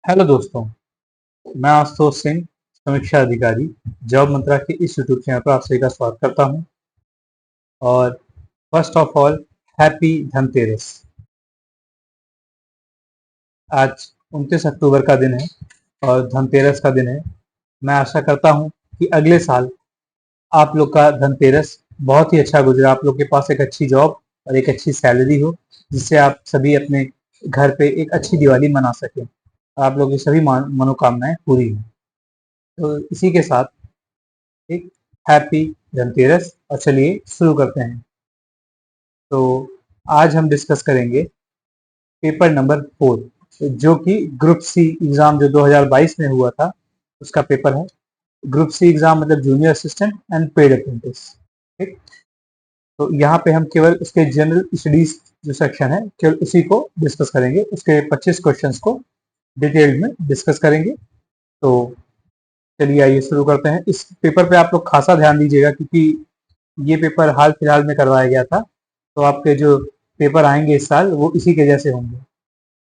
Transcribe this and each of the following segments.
Hello दोस्तों, मैं आशुतोष सिंह, समीक्षा अधिकारी, जॉब मंत्रा के इस यूट्यूब चैनल पर आप सभी का स्वागत करता हूं। और first of all, happy Dhanteras. आज 29 अक्टूबर का दिन है और धनतेरस का दिन है। मैं आशा करता हूं कि अगले साल आप लोग का धनतेरस बहुत ही अच्छा गुजरे, आप लोग के पास एक अच्छी जॉब और एक अच्छी सैलरी हो, जिससे आप सभी अपने घर पे एक अच्छी दिवाली मना सकें, आप लोगों की सभी मनोकामनाएं पूरी हों। तो इसी के साथ एक हैप्पी धनतेरस। और चलिए शुरू करते हैं। तो आज हम डिस्कस करेंगे पेपर नंबर 4, जो कि ग्रुप सी एग्जाम जो 2022 में हुआ था उसका पेपर है। ग्रुप सी एग्जाम मतलब junior assistant and paid apprentice. ठीक, तो यहाँ पे हम केवल उसके जनरल स्टडीज जो सेक्शन है केवल उसी को डिस्कस करेंगे, उसके 25 क्वेश्चंस को डिटेल में डिस्कस करेंगे। तो चलिए आइए शुरू करते हैं। इस पेपर पे आप लोग खासा ध्यान दीजिएगा, क्योंकि ये पेपर हाल फिलहाल में करवाया गया था, तो आपके जो पेपर आएंगे इस साल वो इसी के जैसे होंगे।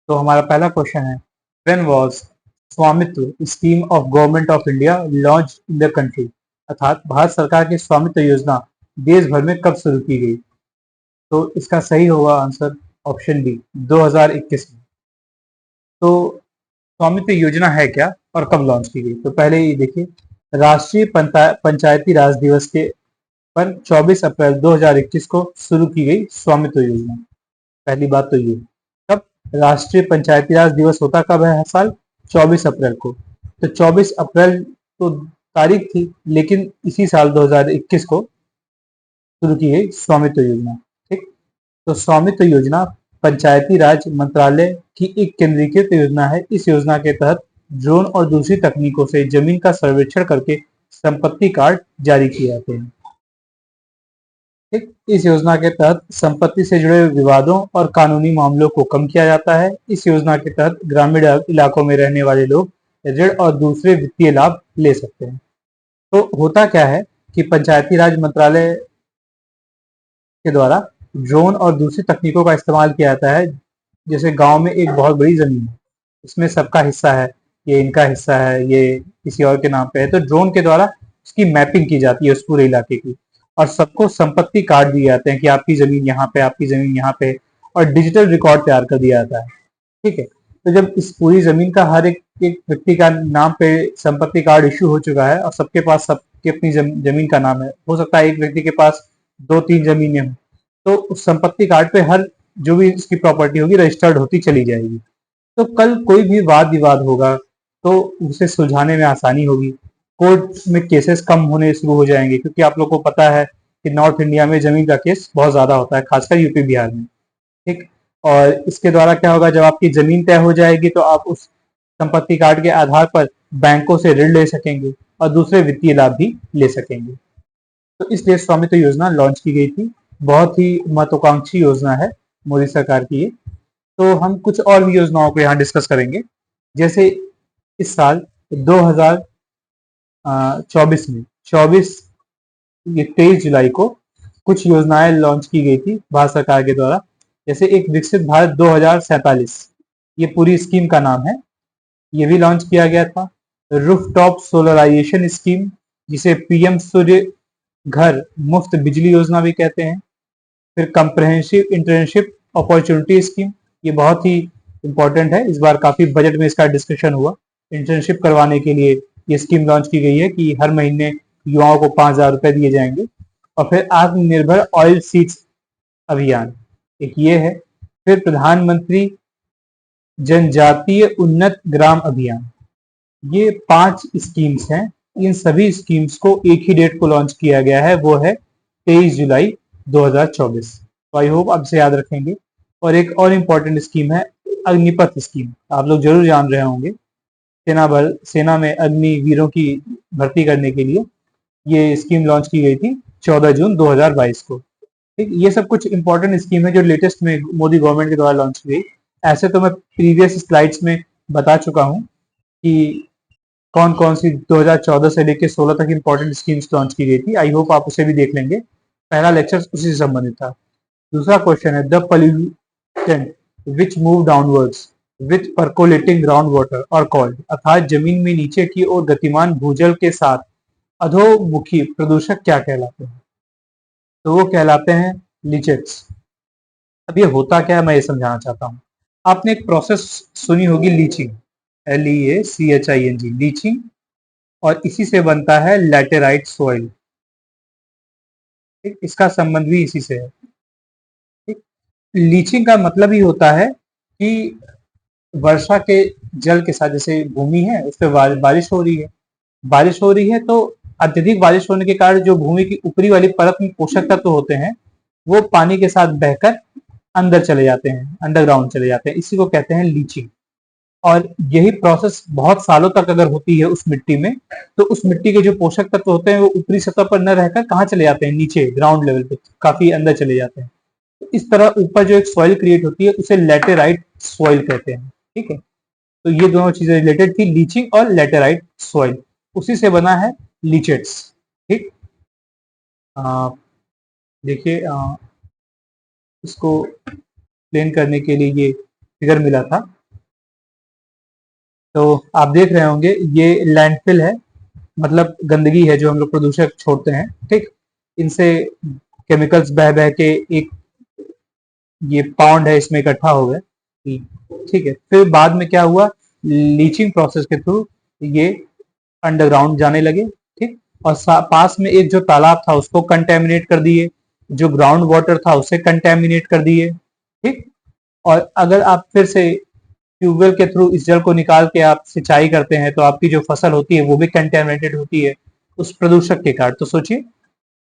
तो हमारा पहला क्वेश्चन है, व्हेन वाज स्वामित्व scheme of government of India launch in the country, अर्थात भारत सरकार की स्वामित्व योजना देश भर में कब शुरू की गई? तो इसका सही होगा आंसर ऑप्शन डी, 2021 में। तो स्वामित्व योजना है क्या और कब लॉन्च की गई? तो पहले ये देखिए, राष्ट्रीय पंचायती राज दिवस के पर 24 अप्रैल 2021 को शुरू की गई स्वामित्व योजना। पहली बात तो ये, कब राष्ट्रीय पंचायती राज दिवस होता कब है हर साल? 24 अप्रैल को। तो 24 अप्रैल तो तारीख थी, लेकिन इसी साल 2021 को शुरू की गई स्वामित्व योजना। ठीक, तो स्वामित्व योजना पंचायती राज मंत्रालय की एक केंद्रीकृत योजना है। इस योजना के तहत ड्रोन और दूसरी तकनीकों से जमीन का सर्वेक्षण करके संपत्ति कार्ड जारी किए जाते हैं। ठीक, इस योजना के तहत संपत्ति से जुड़े विवादों और कानूनी मामलों को कम किया जाता है। इस योजना के तहत ग्रामीण इलाकों में रहने वाले लोग ऋण और दूसरे वित्तीय लाभ ले सकते हैं। तो होता क्या है कि पंचायती राज मंत्रालय के द्वारा ड्रोन और दूसरी तकनीकों का इस्तेमाल किया जाता है। जैसे गांव में एक बहुत बड़ी जमीन है, इसमें सबका हिस्सा है, ये इनका हिस्सा है, ये किसी और के नाम पे है, तो ड्रोन के द्वारा उसकी मैपिंग की जाती है उस पूरे इलाके की, और सबको संपत्ति कार्ड दिए जाते हैं कि आपकी जमीन यहाँ पे, आपकी जमीन यहाँ पे, और डिजिटल रिकॉर्ड तैयार कर दिया जाता है। ठीक है, तो जब इस पूरी जमीन का हर एक एक व्यक्ति का नाम पे संपत्ति कार्ड इश्यू हो चुका है और सबके पास सबकी अपनी जमीन का नाम है, हो सकता है एक व्यक्ति के पास 2-3 जमीनें हों, तो उस संपत्ति कार्ड पे हर जो भी इसकी प्रॉपर्टी होगी रजिस्टर्ड होती चली जाएगी। तो कल कोई भी वाद विवाद होगा तो उसे सुलझाने में आसानी होगी, कोर्ट में केसेस कम होने शुरू हो जाएंगे, क्योंकि आप लोग को पता है कि नॉर्थ इंडिया में जमीन का केस बहुत ज्यादा होता है, खासकर यूपी बिहार में। ठीक, और इसके द्वारा क्या होगा, जब आपकी जमीन तय हो जाएगी तो आप उस संपत्ति कार्ड के आधार पर बैंकों से ऋण ले सकेंगे और दूसरे वित्तीय लाभ भी ले सकेंगे। तो इसलिए स्वामित्व योजना लॉन्च की गई थी। बहुत ही महत्वाकांक्षी योजना है मोदी सरकार की ये। तो हम कुछ और भी योजनाओं को यहाँ डिस्कस करेंगे। जैसे इस साल 2024 में 23 जुलाई को कुछ योजनाएं लॉन्च की गई थी भारत सरकार के द्वारा। जैसे एक विकसित भारत 2047, ये पूरी स्कीम का नाम है, ये भी लॉन्च किया गया था। रूफटॉप सोलराइजेशन स्कीम, जिसे पीएम सूर्य घर मुफ्त बिजली योजना भी कहते हैं। फिर कंप्रहेंसिव इंटर्नशिप अपॉर्चुनिटी स्कीम, ये बहुत ही इंपॉर्टेंट है, इस बार काफी बजट में इसका डिस्कशन हुआ। इंटर्नशिप करवाने के लिए ये स्कीम लॉन्च की गई है कि हर महीने युवाओं को 5,000 रुपए दिए जाएंगे। और फिर आत्मनिर्भर ऑयल सीड्स अभियान, एक ये है। फिर प्रधानमंत्री जनजातीय उन्नत ग्राम अभियान, ये 5 स्कीम्स हैं। इन सभी स्कीम्स को एक ही डेट को लॉन्च किया गया है, वो है 23 जुलाई 2024। तो आई होप आप इसे याद रखेंगे। और एक और इम्पोर्टेंट स्कीम है अग्निपथ स्कीम, आप लोग जरूर जान रहे होंगे। सेना में अग्निवीरों की भर्ती करने के लिए ये स्कीम लॉन्च की गई थी 14 जून 2022 को। ठीक, ये सब कुछ इंपॉर्टेंट स्कीम है जो लेटेस्ट में मोदी गवर्नमेंट के द्वारा लॉन्च की गई। ऐसे तो मैं प्रीवियस स्लाइड्स में बता चुका हूँ कि कौन कौन सी 2014 से लेकर 16 तक इंपॉर्टेंट स्कीम्स लॉन्च की गई थी। आई होप आप उसे भी देख लेंगे, पहला लेक्चर उसी से संबंधित था। दूसरा क्वेश्चन है, the pollutant which move downwards, with percolating ground water और कॉल्ड, अर्थात जमीन में नीचे की ओर गतिमान भूजल के साथ अधोमुखी प्रदूषक क्या कहलाते हैं? तो वो कहलाते हैं लीचेट्स। अब ये होता क्या है मैं ये समझाना चाहता हूँ। आपने एक प्रोसेस सुनी होगी लीचिंग, LEACHING, लीचिंग, और इसी से बनता है लैटेराइट सॉइल। ठीक, इसका संबंध भी इसी से है। ठीक, लीचिंग का मतलब ही होता है कि वर्षा के जल के साथ, जैसे भूमि है उस पर बारिश हो रही है, बारिश हो रही है तो अत्यधिक बारिश होने के कारण जो भूमि की ऊपरी वाली परत में पोषक तत्व होते हैं वो पानी के साथ बहकर अंदर चले जाते हैं, अंडरग्राउंड चले जाते हैं, इसी को कहते हैं लीचिंग। और यही प्रोसेस बहुत सालों तक अगर होती है उस मिट्टी में, तो उस मिट्टी के जो पोषक तत्व होते हैं वो ऊपरी सतह पर न रहकर कहाँ चले जाते हैं, नीचे ग्राउंड लेवल पे काफी अंदर चले जाते हैं। तो इस तरह ऊपर जो एक सॉइल क्रिएट होती है उसे लैटेराइट सॉइल कहते हैं। ठीक है, तो ये दोनों चीजें रिलेटेड थी, लीचिंग और लैटेराइट सॉइल, उसी से बना है लीचेट्स। ठीक, देखिए इसको एक्सप्लेन करने के लिए ये फिगर मिला था, तो आप देख रहे होंगे ये लैंडफिल है, मतलब गंदगी है जो हम लोग प्रदूषक छोड़ते हैं। ठीक, इनसे केमिकल्स बह बह के एक ये पाउंड है इसमें इकट्ठा हो गए। ठीक है, फिर बाद में क्या हुआ, लीचिंग प्रोसेस के थ्रू ये अंडरग्राउंड जाने लगे। ठीक, और पास में एक जो तालाब था उसको कंटेमिनेट कर दिए, जो ग्राउंड वाटर था उसे कंटेमिनेट कर दिए। ठीक, और अगर आप फिर से ट्यूबवेल के थ्रू इस जल को निकाल के आप सिंचाई करते हैं तो आपकी जो फसल होती है वो भी कंटेमिनेटेड होती है उस प्रदूषक के कारण। तो सोचिए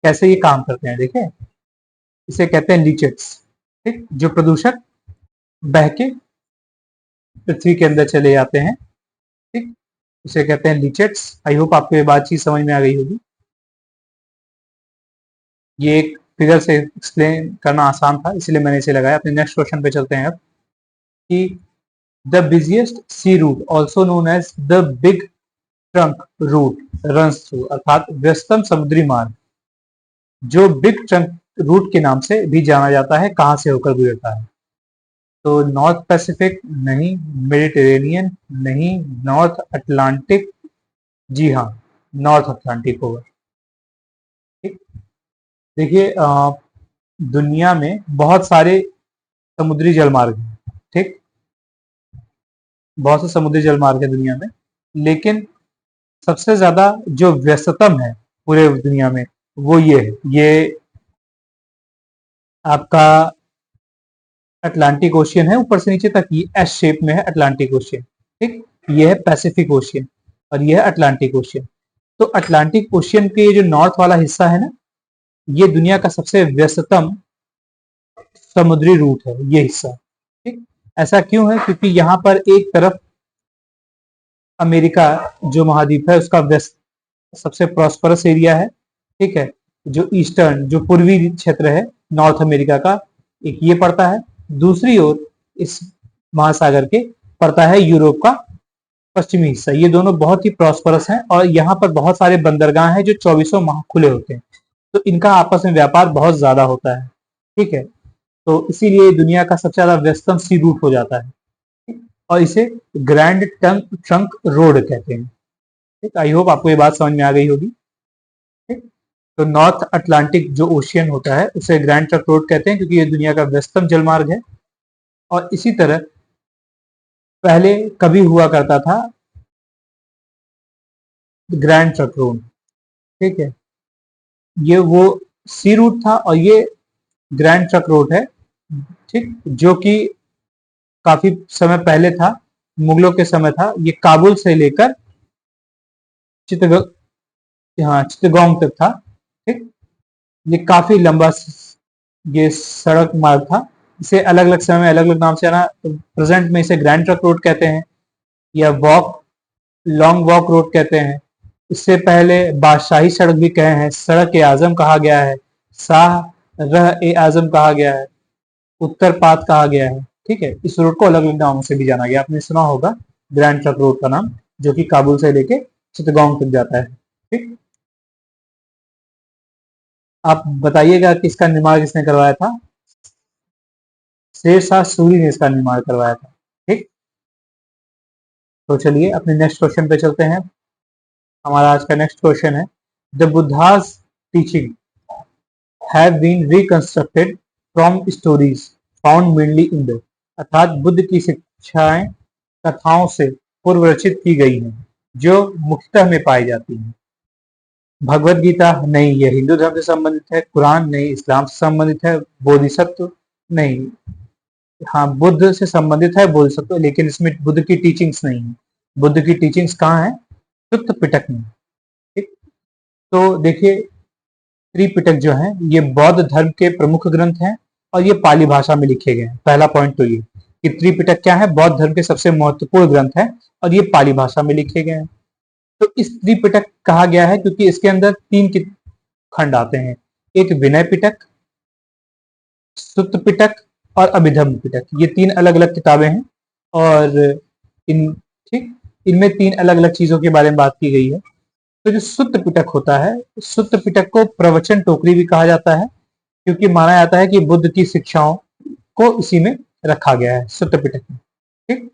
कैसे ये काम करते हैं, देखिए इसे कहते हैं लीचेट्स। ठीक, जो प्रदूषक बह के पृथ्वी के अंदर चले जाते हैं। ठीक, इसे कहते हैं लीचेट्स। आई होप आपको ये बात चीज समझ में आ गई होगी। ये एक फिगर से एक्सप्लेन करना आसान था इसलिए मैंने इसे लगाया। अपने नेक्स्ट क्वेश्चन पे चलते हैं अब, कि the busiest sea route also known as the big trunk route runs through, अर्थात व्यस्तम समुद्री मार्ग जो बिग ट्रंक रूट के नाम से भी जाना जाता है, कहाँ से होकर गुजरता है? तो नॉर्थ पैसिफिक नहीं, मेडिटेरेनियन नहीं, नॉर्थ अटलांटिक, जी हाँ नॉर्थ अटलांटिक होगा। ठीक, देखिए दुनिया में बहुत सारे समुद्री जलमार्ग हैं। ठीक, बहुत से समुद्री जलमार्ग है दुनिया में, लेकिन सबसे ज्यादा जो व्यस्ततम है पूरे दुनिया में वो ये है, ये आपका अटलांटिक ओशियन है, ऊपर से नीचे तक ये एस शेप में है अटलांटिक ओशियन। ठीक, ये है पैसिफिक ओशियन और ये है अटलांटिक ओशियन। तो अटलांटिक ओशियन के ये जो नॉर्थ वाला हिस्सा है ना, ये दुनिया का सबसे व्यस्ततम समुद्री रूट है ये हिस्सा। ठीक, ऐसा क्यों है, क्योंकि यहाँ पर एक तरफ अमेरिका जो महाद्वीप है उसका व्यस्त सबसे प्रॉस्परस एरिया है। ठीक है, जो ईस्टर्न जो पूर्वी क्षेत्र है नॉर्थ अमेरिका का, एक ये पड़ता है। दूसरी ओर इस महासागर के पड़ता है यूरोप का पश्चिमी हिस्सा। ये दोनों बहुत ही प्रॉस्परस हैं और यहाँ पर बहुत सारे बंदरगाह हैं जो चौबीसों माह खुले होते हैं, तो इनका आपस में व्यापार बहुत ज्यादा होता है। ठीक है, तो इसीलिए दुनिया का सबसे ज्यादा व्यस्तम सी रूट हो जाता है और इसे ग्रैंड ट्रंक ट्रंक रोड कहते हैं। ठीक, आई होप आपको ये बात समझ में आ गई होगी। ठीक, तो नॉर्थ अटलांटिक जो ओशियन होता है उसे ग्रैंड ट्रंक रोड कहते हैं क्योंकि ये दुनिया का व्यस्तम जलमार्ग है। और इसी तरह पहले कभी हुआ करता था ग्रैंड ट्रंक रोड। ठीक है, ये वो सी रूट था और ये ग्रैंड ट्रंक रोड है। ठीक, जो कि काफी समय पहले था, मुगलों के समय था। ये काबुल से लेकर चित्तग हाँ चित्तगोंग तक था। ठीक, ये काफी लंबा ये सड़क मार्ग था। इसे अलग अलग समय में अलग अलग नाम से आना, प्रेजेंट में इसे ग्रैंड ट्रंक रोड कहते हैं या लॉन्ग वॉक रोड कहते हैं। इससे पहले बादशाही सड़क भी कहे हैं, सड़क ए आजम कहा गया है, शाह रह ए आजम कहा गया है, उत्तर पाथ कहा गया है। ठीक है, इस रोड को अलग अलग नामों से भी जाना गया। आपने सुना होगा ग्रैंड ट्रंक रोड का नाम, जो कि काबुल से लेके चित्तगोंग तक जाता है। ठीक, आप बताइएगा कि इसका निर्माण किसने करवाया था? शेर शाह सूरी ने इसका निर्माण करवाया था। ठीक, तो चलिए अपने नेक्स्ट क्वेश्चन पे चलते हैं। हमारा आज का नेक्स्ट क्वेश्चन है, the Buddha's teaching have been reconstructed from stories found mainly in the, अर्थात बुद्ध की शिक्षाएं कथाओं से पूर्व रचित की गई हैं जो मुख्यतः में पाई जाती हैं। भगवत गीता नहीं, ये हिंदू धर्म से संबंधित है। कुरान नहीं, इस्लाम से संबंधित है। बोधिसत्व नहीं, हाँ बुद्ध से संबंधित है बोधिसत्व, लेकिन इसमें बुद्ध की टीचिंग्स नहीं है। बुद्ध की टीचिंग्स कहाँ है? सुत्त पिटक में। ठीक, तो देखिए त्रिपिटक जो है ये बौद्ध धर्म के प्रमुख ग्रंथ हैं और ये पाली भाषा में लिखे गए हैं। पहला पॉइंट तो ये कि त्रिपिटक क्या है, बौद्ध धर्म के सबसे महत्वपूर्ण ग्रंथ है और ये पाली भाषा में लिखे गए हैं। तो इस त्रिपिटक कहा गया है क्योंकि इसके अंदर तीन खंड आते हैं, एक विनय पिटक, सुत्त पिटक और अभिधम्म पिटक। ये तीन अलग अलग किताबें हैं और इन ठीक इनमें तीन अलग अलग चीजों के बारे में बात की गई है। तो जो सुत्त पिटक होता है, सुत्त पिटक को प्रवचन टोकरी भी कहा जाता है क्योंकि माना जाता है कि बुद्ध की शिक्षाओं को इसी में रखा गया है, सुत्त पिटक में। ठीक,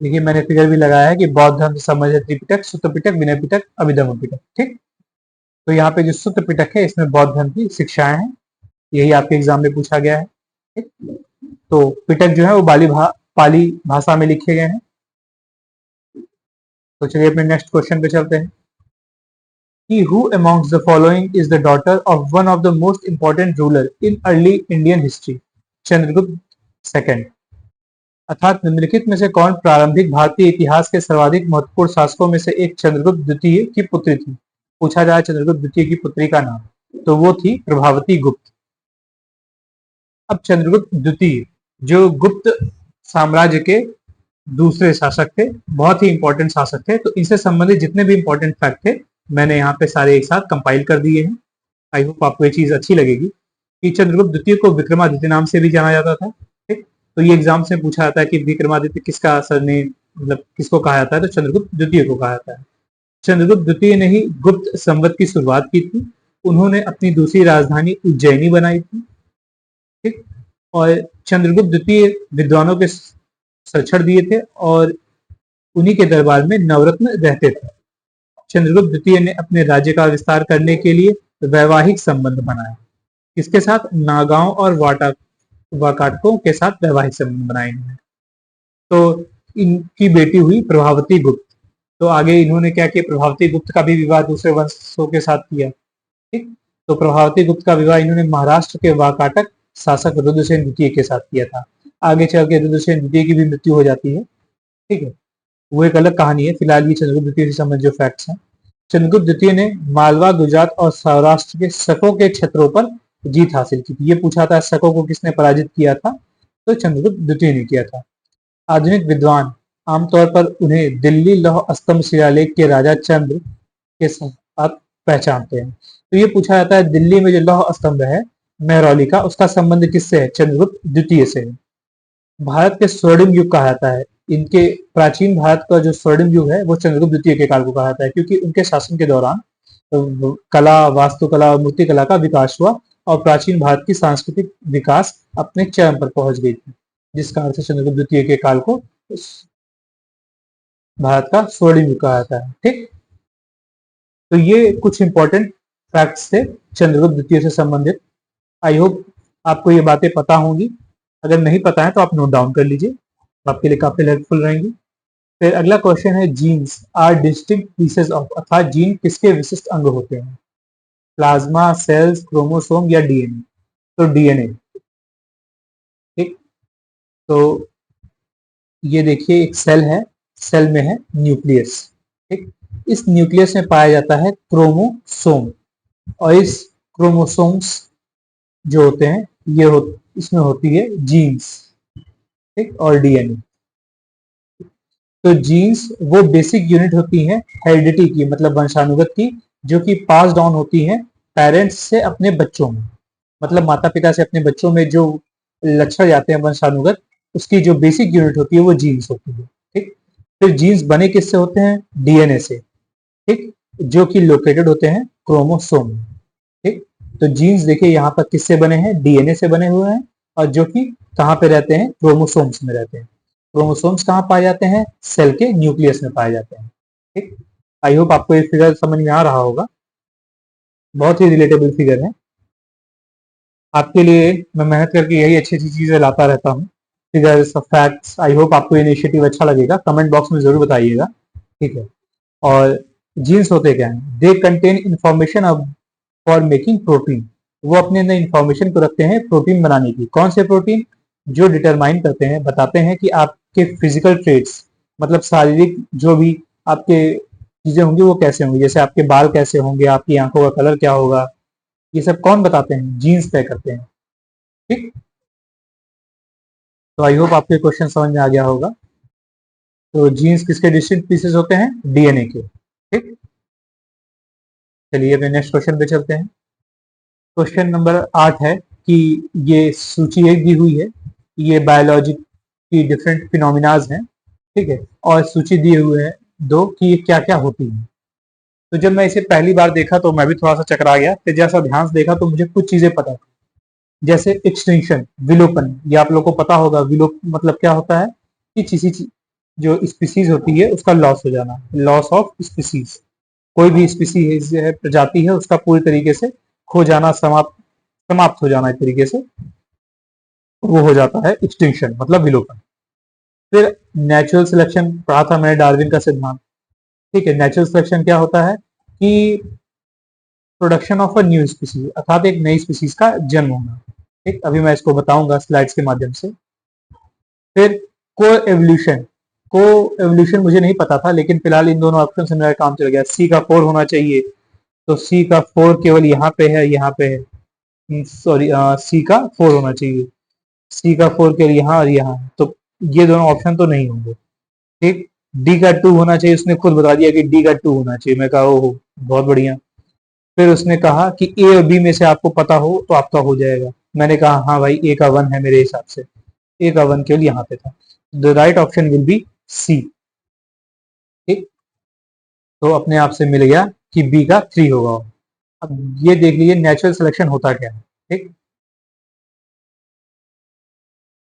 देखिए मैंने फिगर भी लगाया है कि बौद्ध धर्म से संबंधित त्रिपिटक, सुत्त पिटक, विनय पिटक, अभिधम्म पिटक। ठीक, तो यहाँ पे जो सुत्त पिटक है इसमें बौद्ध धर्म की शिक्षाएं हैं, यही आपके एग्जाम में पूछा गया है। ठीक, तो पिटक जो है वो पाली भाषा में लिखे गए हैं। तो चलिए अपने नेक्स्ट क्वेश्चन पे चलते हैं कि who amongst the following is the daughter of one of the most important ruler in early Indian history? Chandragupta second, अर्थात निम्नलिखित में से कौन प्रारंभिक भारतीय इतिहास के सर्वाधिक महत्वपूर्ण शासकों में से एक चंद्रगुप्त द्वितीय की पुत्री थी? पूछा जाए चंद्रगुप्त द्वितीय की पुत्री का नाम, तो वो थी प्रभावती गुप्त। अब चंद्रगुप्त द्वितीय जो गुप्त साम्राज्य के दूसरे शासक थे, बहुत ही इंपॉर्टेंट शासक थे। तो इनसे संबंधित जितने भी इंपॉर्टेंट फैक्ट थे मैंने यहाँ पे सारे एक साथ कंपाइल कर दिए हैं। आई होप आपको ये चीज अच्छी लगेगी कि चंद्रगुप्त द्वितीय को विक्रमादित्य नाम से भी जाना जाता था। ठीक, तो ये एग्जाम से पूछा जाता है कि विक्रमादित्य किसका सरनेम, मतलब किसको कहा जाता है, तो चंद्रगुप्त द्वितीय को कहा जाता है। चंद्रगुप्त द्वितीय ने ही गुप्त संवत की शुरुआत की थी। उन्होंने अपनी दूसरी राजधानी उज्जैनी बनाई थी। ठीक, और चंद्रगुप्त द्वितीय विद्वानों के संरक्षण दिए थे और उन्हीं के दरबार में नवरत्न रहते थे। चंद्रगुप्त द्वितीय ने अपने राज्य का विस्तार करने के लिए वैवाहिक संबंध बनाए। किसके साथ? नागाओं और वाकाटकों के साथ वैवाहिक संबंध बनाए इन्होंने। तो इनकी बेटी हुई प्रभावती गुप्त। तो आगे इन्होंने क्या किया, प्रभावती गुप्त का भी विवाह दूसरे वंशों के साथ किया। ठीक, तो प्रभावती गुप्त का विवाह इन्होंने महाराष्ट्र के वाकाटक शासक रुद्रसेन द्वितीय के साथ किया था। आगे चल के रुद्रसेन द्वितीय की भी मृत्यु हो जाती है। ठीक है, वो एक अलग कहानी है। फिलहाल ये चंद्रगुप्त द्वितीय से संबंधित जो फैक्ट्स हैं, चंद्रगुप्त द्वितीय ने मालवा, गुजरात और सौराष्ट्र के शकों के क्षेत्रों पर जीत हासिल की थी। ये पूछा था शकों को किसने पराजित किया था, तो चंद्रगुप्त द्वितीय ने किया था। आधुनिक विद्वान आमतौर पर उन्हें दिल्ली लौह स्तंभ शिलालेख के राजा चंद्र के साथ पहचानते हैं। तो ये पूछा जाता है दिल्ली में जो लौह स्तंभ है मेहरौली का, उसका संबंध किससे है? चंद्रगुप्त द्वितीय से है। भारत के स्वर्णिम युग कहा जाता है, इनके प्राचीन भारत का जो स्वर्णिम युग है वो चंद्रगुप्त द्वितीय के काल को कहा जाता है क्योंकि उनके शासन के दौरान कला, वास्तुकला और मूर्तिकला का विकास हुआ और प्राचीन भारत की सांस्कृतिक विकास अपने चरम पर पहुंच गई थी, जिस कारण से चंद्रगुप्त द्वितीय के काल को भारत का स्वर्णिम युग कहा जाता है। ठीक, तो ये कुछ इंपॉर्टेंट फैक्ट्स थे चंद्रगुप्त द्वितीय से संबंधित। आई होप आपको ये बातें पता होंगी। अगर नहीं पता है तो आप नोट डाउन कर लीजिए, आपके लिए काफी हेल्पफुल रहेंगी। फिर अगला क्वेश्चन है, genes are distinct pieces of, अर्थात जीन किसके विशिष्ट अंग होते हैं? प्लाज्मा, सेल्स, क्रोमोसोम या डीएनए? तो डीएनए। ठीक, तो ये देखिए एक सेल है, सेल में है न्यूक्लियस। ठीक, इस न्यूक्लियस में पाया जाता है क्रोमोसोम और इस क्रोमोसोम्स जो होते हैं इसमें होती है जीन्स। ठीक, और डीएनए। तो जीन्स वो बेसिक यूनिट होती हैं हेरिडिटी की, मतलब वंशानुगत की, जो कि पास डाउन होती हैं पेरेंट्स से अपने बच्चों में, मतलब माता पिता से अपने बच्चों में जो लक्षण जाते हैं वंशानुगत, उसकी जो बेसिक यूनिट होती है वो जीन्स होती है। ठीक, फिर जीन्स बने किससे होते हैं? डीएनए से। ठीक, जो कि लोकेटेड होते हैं क्रोमोसोम में। ठीक, तो जीन्स देखिए यहाँ पर किससे बने हैं? डीएनए से बने हुए हैं और जो कि कहाँ पे रहते हैं? क्रोमोसोम्स में रहते हैं। क्रोमोसोम्स कहाँ पाए जाते हैं? सेल के न्यूक्लियस में पाए जाते हैं। ठीक, आई होप आपको ये फिगर समझ में आ रहा होगा, बहुत ही रिलेटेबल फिगर है। आपके लिए मैं मेहनत करके यही अच्छी अच्छी चीजें लाता रहता हूँ, फिगर्स, फैक्ट्स। आई होप आपको ये इनिशिएटिव अच्छा लगेगा, कमेंट बॉक्स में जरूर बताइएगा। ठीक है, और जीन्स होते क्या हैं? They contain information for making protein. वो अपने अंदर इंफॉर्मेशन को रखते हैं प्रोटीन बनाने की। कौन से प्रोटीन? जो डिटरमाइन करते हैं, बताते हैं कि आपके फिजिकल ट्रेट्स, मतलब शारीरिक जो भी आपके चीजें होंगी वो कैसे होंगी। जैसे आपके बाल कैसे होंगे, आपकी आंखों का कलर क्या होगा, ये सब कौन बताते हैं? जीन्स तय करते हैं। ठीक, तो आई होप आपके क्वेश्चन समझ में आ गया होगा। तो जीन्स किसके डिस्टिंक्ट पीसेस होते हैं? डीएनए के। ठीक, चलिए अपने नेक्स्ट क्वेश्चन पे चलते हैं। क्वेश्चन नंबर 8 है कि ये सूची एक दी हुई है, ये बायोलॉजी की डिफरेंट फिनोमिनाज हैं। ठीक है, और सूची दी हुई है 2 कि ये क्या क्या होती है। तो जब मैं इसे पहली बार देखा तो मैं भी थोड़ा सा चकरा गया, फिर जैसा ध्यान से देखा तो मुझे कुछ चीजें पता थी। जैसे एक्सटिंक्शन, विलोपन, ये आप लोग को पता होगा। विलोप मतलब क्या होता है? कि किसी जो स्पीसीज होती है उसका लॉस हो जाना, लॉस ऑफ स्पीसीज। कोई भी स्पीसीज है, प्रजाति है, उसका पूरी तरीके से खो जाना, समाप्त समाप्त हो जाना, एक तरीके से वो हो जाता है एक्सटिंक्शन, मतलब विलोपन। फिर नेचुरल सिलेक्शन पढ़ा था मैंने, डार्विन का सिद्धांत। ठीक है, नेचुरल सिलेक्शन क्या होता है? कि production of a new species, अर्थात एक नई स्पीसीज का जन्म होना। ठीक, अभी मैं इसको बताऊंगा स्लाइड्स के माध्यम से। फिर को एवोल्यूशन, को एवोल्यूशन मुझे नहीं पता था, लेकिन फिलहाल इन दोनों ऑप्शन से मेरा काम चल गया। सी का 4 होना चाहिए, तो सी का 4 केवल यहाँ पे है, यहाँ पे है, सॉरी, सी का 4 होना चाहिए। सी का 4 केवल यहाँ और यहाँ, तो ये दोनों ऑप्शन तो नहीं होंगे। ठीक, डी का 2 होना चाहिए, उसने खुद बता दिया कि डी का 2 होना चाहिए। मैं कहा ओहो, बहुत बढ़िया। फिर उसने कहा कि ए और बी में से आपको पता हो तो आपका हो जाएगा। मैंने कहा हाँ भाई, ए का 1 है मेरे हिसाब से, ए का 1 केवल यहाँ पे था। The right option will be C. ठीक, तो अपने आप से मिल गया कि बी का 3 होगा। अब ये देख लीजिए नेचुरल सिलेक्शन होता क्या है। ठीक,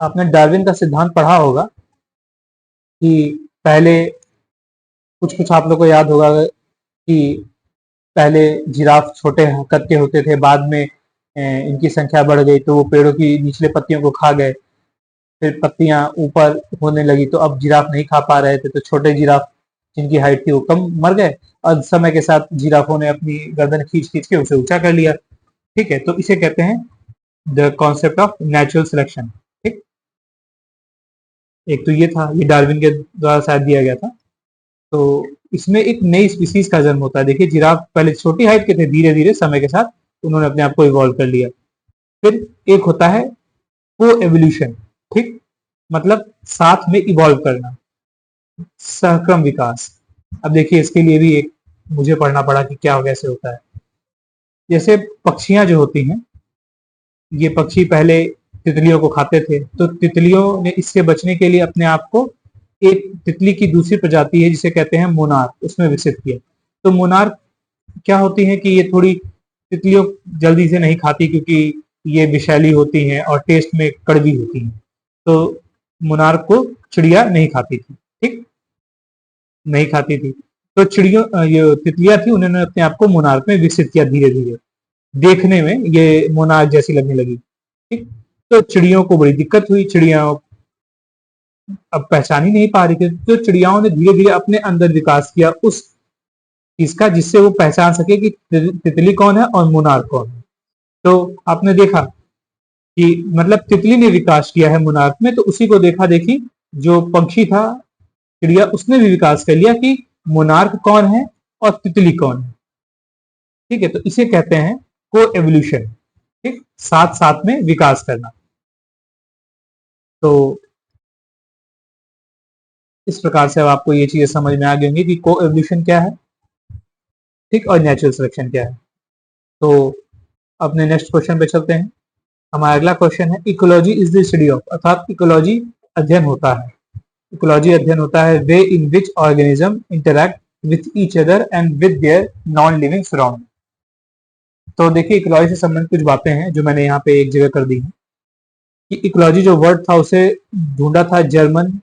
आपने डार्विन का सिद्धांत पढ़ा होगा कि पहले कुछ कुछ आप लोग को याद होगा कि पहले जिराफ छोटे कद के होते थे, बाद में इनकी संख्या बढ़ गई तो वो पेड़ों की निचले पत्तियों को खा गए। फिर पत्तियां ऊपर होने लगी तो अब जिराफ नहीं खा पा रहे थे, तो छोटे जिराफ जिनकी हाइट थी वो कम मर गए, और समय के साथ जिराफों ने अपनी गर्दन खींच खींच के उसे ऊंचा कर लिया। ठीक है, तो इसे कहते हैं the concept of natural selection. ठीक, एक तो ये था, ये डार्विन के द्वारा शायद दिया गया था। तो इसमें एक नई स्पीसीज का जन्म होता है। देखिए, जिराफ पहले छोटी हाइट के थे, धीरे धीरे समय के साथ उन्होंने अपने आप को इवॉल्व कर लिया। फिर एक होता है को एवोल्यूशन। ठीक, मतलब साथ में इवॉल्व करना, सहक्रम विकास। अब देखिए, इसके लिए भी एक मुझे पढ़ना पड़ा कि क्या कैसे होता है। जैसे पक्षियां जो होती हैं, ये पक्षी पहले तितलियों को खाते थे, तो तितलियों ने इससे बचने के लिए अपने आप को एक तितली की दूसरी प्रजाति है जिसे कहते हैं मोनार्क, उसमें विकसित किया। तो मोनार्क क्या होती है कि ये थोड़ी तितलियों जल्दी से नहीं खाती, क्योंकि ये विषैली होती हैं और टेस्ट में कड़वी होती हैं। तो मोनार्क को चिड़िया नहीं खाती थी। ठीक, नहीं खाती थी। तो चिड़ियों, ये तितलियां थी, उन्होंने अपने आप को मोनार्क में विकसित किया धीरे धीरे। देखने में ये मोनार्क जैसी लगने लगी। ठीक, तो चिड़ियों को बड़ी दिक्कत हुई, चिड़िया अब पहचान ही नहीं पा रही थी। तो चिड़ियाओं ने धीरे धीरे अपने अंदर विकास किया उस चीज का, जिससे वो पहचान सके कि तितली कौन है और मोनार्क कौन है। तो आपने देखा कि मतलब तितली ने विकास किया है मोनार्क में, तो उसी को देखा देखी जो पक्षी था, चिड़िया, उसने भी विकास कर लिया कि मोनार्क कौन है और तितली कौन है। ठीक है, तो इसे कहते हैं को एवोल्यूशन। ठीक, साथ साथ में विकास करना। तो इस प्रकार से अब आपको ये चीजें समझ में आ गई होंगी कि को एवोल्यूशन क्या है, ठीक, और नेचुरल सिलेक्शन क्या है। तो अपने नेक्स्ट क्वेश्चन पे चलते हैं। हमारा अगला क्वेश्चन है, ecology is the study of, अर्थात इकोलॉजी अध्ययन होता है। इकोलॉजी अध्ययन होता है way in which organism interact with each other and with their non living surrounding. तो देखिए, इकोलॉजी से संबंधित कुछ बातें हैं जो मैंने यहाँ पे एक जगह कर दी है। कि इकोलॉजी जो वर्ड था उसे ढूंढा था जर्मन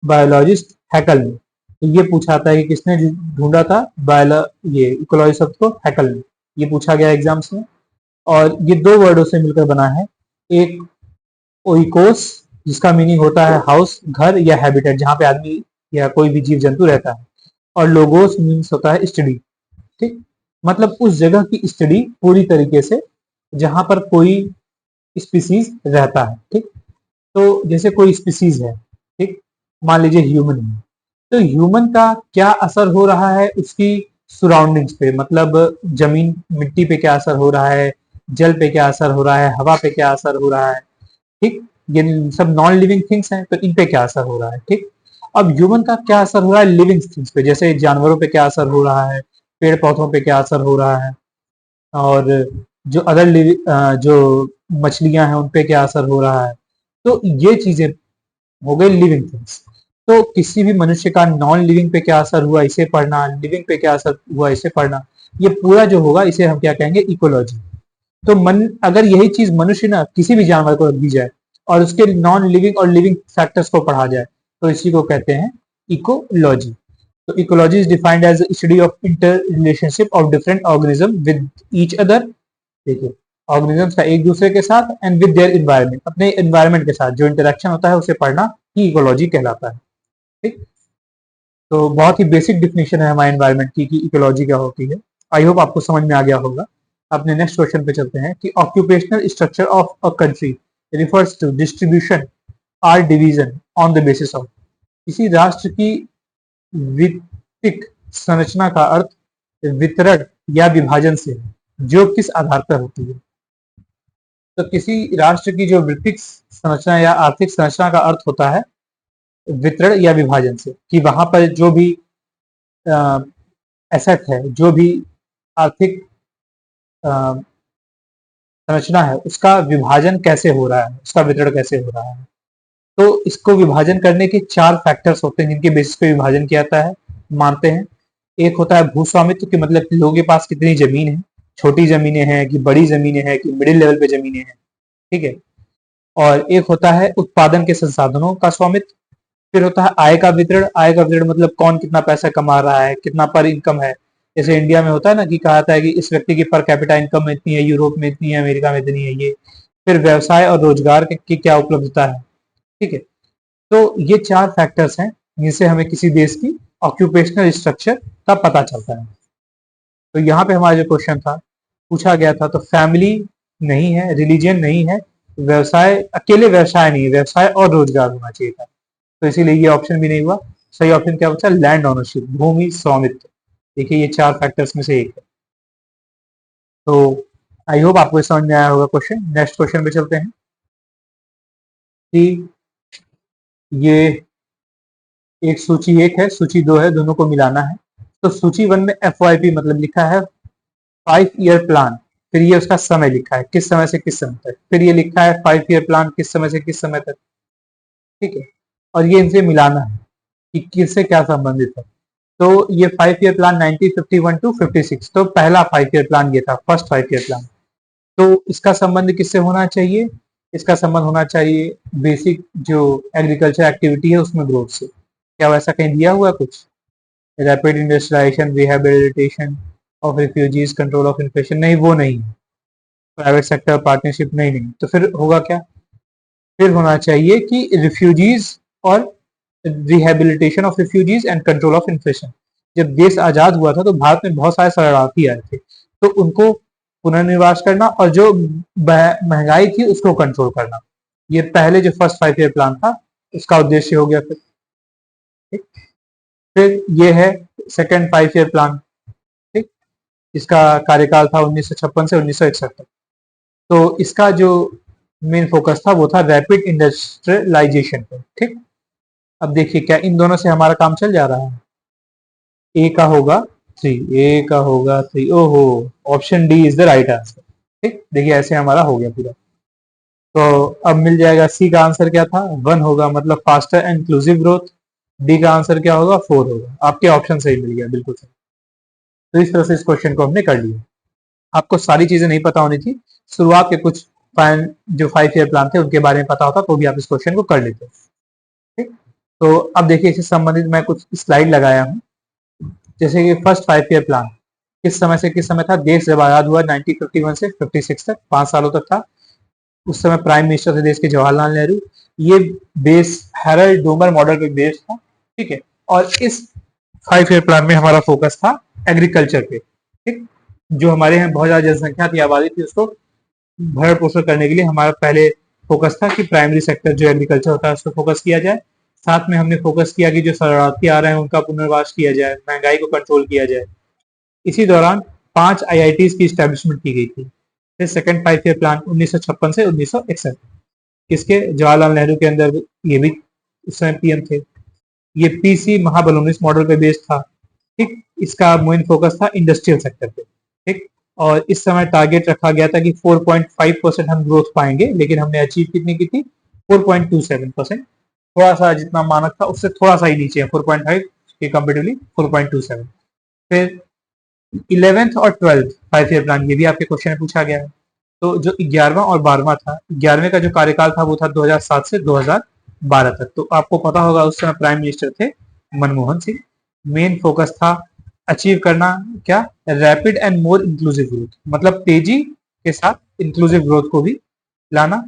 बायोलॉजिस्ट हैकल ने। तो ये पूछा था कि किसने ढूंढा था बायोलॉ ये इकोलॉजी शब्द को, हैकल ने। ये पूछा गया एग्जाम्स में। और ये दो वर्डों से मिलकर बना है। एक ओइकोस, जिसका मीनिंग होता है हाउस, घर या हैबिटेट, जहाँ पे आदमी या कोई भी जीव जंतु रहता है। और लोगोस मीन्स होता है स्टडी। ठीक, मतलब उस जगह की स्टडी पूरी तरीके से जहां पर कोई स्पीसीज रहता है। ठीक, तो जैसे कोई स्पीसीज है, ठीक, मान लीजिए ह्यूमन है, तो ह्यूमन का क्या असर हो रहा है उसकी सराउंडिंग्स पे, मतलब जमीन मिट्टी पे क्या असर हो रहा है, जल पे क्या असर हो रहा है, हवा पे क्या असर हो रहा है। ठीक, ये सब नॉन लिविंग थिंग्स हैं, तो इन पे क्या असर हो रहा है। ठीक, अब ह्यूमन का क्या असर हो रहा है लिविंग थिंग्स पे, जैसे जानवरों पे क्या असर हो रहा है, पेड़ पौधों पे क्या असर हो रहा है, और जो जो मछलियां हैं उन पे क्या असर हो रहा है। तो ये चीजें हो गई लिविंग थिंग्स। तो किसी भी मनुष्य का नॉन लिविंग पे क्या असर हुआ इसे पढ़ना, लिविंग पे क्या असर हुआ इसे पढ़ना, ये पूरा जो होगा इसे हम क्या कहेंगे, इकोलॉजी। तो मन अगर यही चीज मनुष्य ना किसी भी जानवर को रख दी जाए और उसके नॉन लिविंग और लिविंग फैक्टर्स को पढ़ा जाए, तो इसी को कहते हैं इकोलॉजी। तो ecology is defined as study of inter relationship of different organism with each other. देखिए, ऑर्गेनिजम्स का एक दूसरे के साथ एंड विद देयर एनवायरनमेंट, अपने एनवायरनमेंट के साथ जो इंटरेक्शन होता है उसे पढ़ना ही इकोलॉजी कहलाता है। ठीक, तो बहुत ही बेसिक डिफिनेशन है हमारे एनवायरनमेंट की कि इकोलॉजी क्या होती है। आई होप आपको समझ में आ गया होगा। अपने नेक्स्ट क्वेश्चन पे चलते हैं कि occupational structure of a country refers to distribution or division on the basis of. किसी राष्ट्र की वित्तिक संरचना का अर्थ वितरण या विभाजन से है, जो किस आधार पर होती है। तो किसी राष्ट्र की जो वित्तीय संरचना या आर्थिक संरचना का अर्थ होता है वितरण या विभाजन से, कि वहां पर जो भी एसेट है, जो भी आर्थिक संरचना है, उसका विभाजन कैसे हो रहा है, उसका वितरण कैसे हो रहा है। तो इसको विभाजन करने के चार फैक्टर्स होते हैं जिनके बेसिस पे विभाजन किया जाता है, मानते हैं। एक होता है भू स्वामित्व, कि मतलब लोगों के पास कितनी जमीन है, छोटी जमीनें हैं कि बड़ी जमीनें हैं कि मिडिल लेवल पे जमीनें हैं। ठीक है। और एक होता है उत्पादन के संसाधनों का स्वामित्व। फिर होता है आय का वितरण। आय का वितरण मतलब कौन कितना पैसा कमा रहा है, कितना पर इनकम है। जैसे इंडिया में होता है ना कि कहा जाता है कि इस व्यक्ति की पर कैपिटा इनकम इतनी है, यूरोप में इतनी है, अमेरिका में इतनी है। ये फिर व्यवसाय और रोजगार की क्या उपलब्धता है। ठीक है। तो ये चार फैक्टर्स हैं जिनसे हमें किसी देश की ऑक्यूपेशनल स्ट्रक्चर का पता चलता है। तो यहाँ पे हमारा जो क्वेश्चन था, पूछा गया था, तो फैमिली नहीं है, रिलीजन नहीं है, व्यवसाय, अकेले व्यवसाय नहीं है, व्यवसाय और रोजगार होना चाहिए था। तो इसीलिए ये ऑप्शन भी नहीं हुआ। सही ऑप्शन क्या बचा, लैंड ओनरशिप, भूमि स्वामित्व। देखिए ये चार फैक्टर्स में से एक है। तो आई होप आपको समझ में आया होगा क्वेश्चन। नेक्स्ट क्वेश्चन पे चलते हैं कि ये एक सूची एक है, सूची दो है, दोनों को मिलाना है। तो सूची वन में FYP मतलब लिखा है 5 ईयर प्लान, फिर ये उसका समय लिखा है किस समय से किस समय तक, फिर ये लिखा है 5 ईयर प्लान किस समय से किस समय तक। ठीक है। और ये इनसे मिलाना है कि किससे क्या संबंधित है। तो ये 5 ईयर प्लान 1951 टू 56, तो पहला 5 ईयर प्लान ये था, फर्स्ट 5 ईयर प्लान। तो इसका संबंध किससे होना चाहिए, इसका संबंध होना चाहिए बेसिक जो एग्रीकल्चर एक्टिविटी है उसमें ग्रोथ से। क्या वैसा कहीं दिया हुआ है कुछ, rapid industrialisation, rehabilitation of refugees, control of inflation, नहीं वो नहीं है। प्राइवेट सेक्टर पार्टनरशिप, नहीं नहीं, तो फिर होगा क्या, फिर होना चाहिए कि रिफ्यूजीज और rehabilitation of refugees and control of inflation. जब देश आजाद हुआ था तो भारत में बहुत सारे शरणार्थी आए थे, तो उनको पुनर्निवास करना और जो महंगाई थी उसको कंट्रोल करना, ये पहले जो फर्स्ट 5 ईयर प्लान था उसका उद्देश्य हो गया। फिर फिर ये है सेकेंड 5 ईयर प्लान। ठीक, इसका कार्यकाल था 1956 से 1961 तक। तो इसका जो मेन फोकस था वो था रैपिड इंडस्ट्रियलाइजेशन पे। ठीक, अब देखिए क्या इन दोनों से हमारा काम चल जा रहा है। ए का होगा 3, ए का होगा 3, ओहो, option D is the right answer. ठीक, देखिए ऐसे हमारा हो गया पूरा। तो अब मिल जाएगा, सी का आंसर क्या था, 1 होगा, मतलब faster and inclusive growth. D का आंसर क्या होगा, 4 होगा। आपके ऑप्शन सही मिल गया, बिल्कुल सही। तो इस तरह से इस क्वेश्चन को हमने कर लिया। आपको सारी चीजें नहीं पता होनी थी, शुरुआत के कुछ जो 5 ईयर प्लान थे उनके बारे में पता होता तो भी आप इस क्वेश्चन को कर लेते। ठीक, तो अब देखिए इससे संबंधित मैं कुछ स्लाइड लगाया हूँ। जैसे कि फर्स्ट 5 ईयर प्लान किस समय से किस समय था। देश जब आजाद हुआ 1951 से 56 तक 5 सालों तक था। उस समय प्राइम मिनिस्टर थे देश के जवाहरलाल नेहरू। ये बेस हैरल्ड डोमर मॉडल पे बेस्ड था, ठीक है। और इस 5 ईयर प्लान में हमारा फोकस था एग्रीकल्चर पे, ठीक। जो हमारे यहाँ बहुत ज्यादा जनसंख्या थी, आबादी थी, उसको भरण पोषण करने के लिए हमारा पहले फोकस था कि प्राइमरी सेक्टर जो एग्रीकल्चर होता है उस पर फोकस किया जाए। साथ में हमने फोकस किया कि जो शरणार्थी आ रहे हैं उनका पुनर्वास किया जाए, महंगाई को कंट्रोल किया जाए। इसी दौरान 5 आईआईटीज की स्टैब्लिशमेंट की गई थी। फिर सेकंड 5 ईयर प्लान 1956 से 1961, किसके, जवाहरलाल नेहरू के अंदर, ये भी उस समय पीएम थे। ये पीसी महाबलोनिस मॉडल पे बेस्ड था, ठीक। इसका मेन फोकस था इंडस्ट्रियल सेक्टर पे, ठीक। और इस समय टारगेट रखा गया था कि 4.5% हम ग्रोथ पाएंगे, लेकिन हमने अचीव कितनी की थी, 4.27%। थोड़ा सा जितना मानक था उससे थोड़ा सा ही नीचे है, 4.5 के कंपेरेटिवली 4.27। फिर 11th और 12th 5 ईयर प्लान, ये भी आपके क्वेश्चन में पूछा गया है। तो जो 11वां और 12वां था, 11वें का जो कार्यकाल था वो था 2007 से 2012 तक। तो आपको पता होगा उस समय प्राइम मिनिस्टर थे मनमोहन सिंह। मेन फोकस था अचीव करना क्या, rapid and more inclusive growth, मतलब तेजी के साथ इंक्लूसिव ग्रोथ को भी लाना।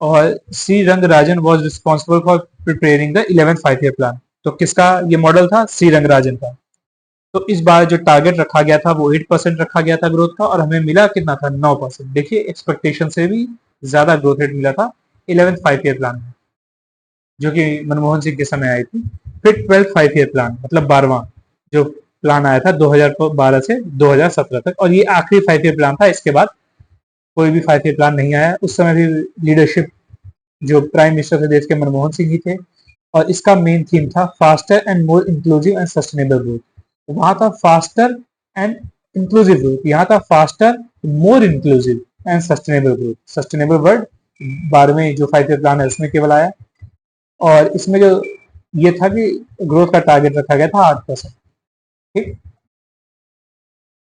और C Rangarajan was responsible for preparing the 11th 5 year plan. तो किसका ये मॉडल था, सी रंगराजन का। तो इस बार जो टारगेट रखा गया था वो 8% रखा गया था ग्रोथ का, और हमें मिला कितना था, 9%। देखिए एक्सपेक्टेशन से भी ज्यादा ग्रोथ रेट मिला था 11th 5 ईयर प्लान में, जो कि मनमोहन सिंह के समय आई थी। फिर 12th 5 ईयर प्लान, मतलब 12वां जो प्लान आया था 2012 से 2017 तक, और ये आखिरी 5 ईयर प्लान था। इसके बाद कोई भी 5 ईयर प्लान नहीं आया। उस समय भी लीडरशिप जो प्राइम मिनिस्टर थे देश के मनमोहन सिंह ही थे। और इसका मेन थीम था faster and more inclusive and sustainable growth. वहां था फास्टर एंड इंक्लूसिव ग्रोथ, यहाँ था faster, more inclusive and sustainable growth. Sustainable word 12वें जो 5 ईयर प्लान है उसमें केवल आया। और इसमें जो ये था कि ग्रोथ का टारगेट रखा गया था 8%, ठीक।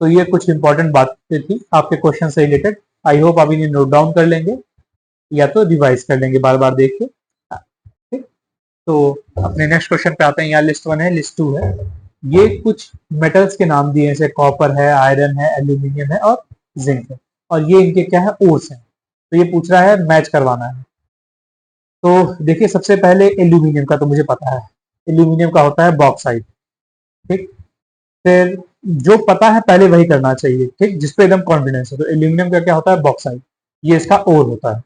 तो ये कुछ इंपॉर्टेंट बातें थी आपके क्वेश्चन से रिलेटेड। आई होप आप इन्हें नोट डाउन कर लेंगे या तो रिवाइज कर लेंगे बार बार देख के, ठीक। तो अपने नेक्स्ट क्वेश्चन पे आते हैं। यहाँ लिस्ट 1 है, लिस्ट 2 है। ये कुछ मेटल्स के नाम दिए हैं, जैसे कॉपर है, आयरन है, एल्यूमिनियम है और जिंक है। और ये इनके क्या है, ओर्स हैं। तो ये पूछ रहा है, मैच करवाना है। तो देखिए सबसे पहले एल्यूमिनियम का तो मुझे पता है, एल्यूमिनियम का होता है बॉक्साइट, ठीक। फिर जो पता है पहले वही करना चाहिए, ठीक, जिसपे एकदम कॉन्फिडेंस है। तो एल्यूमिनियम का क्या होता है, बॉक्साइट। ये इसका ओर होता है,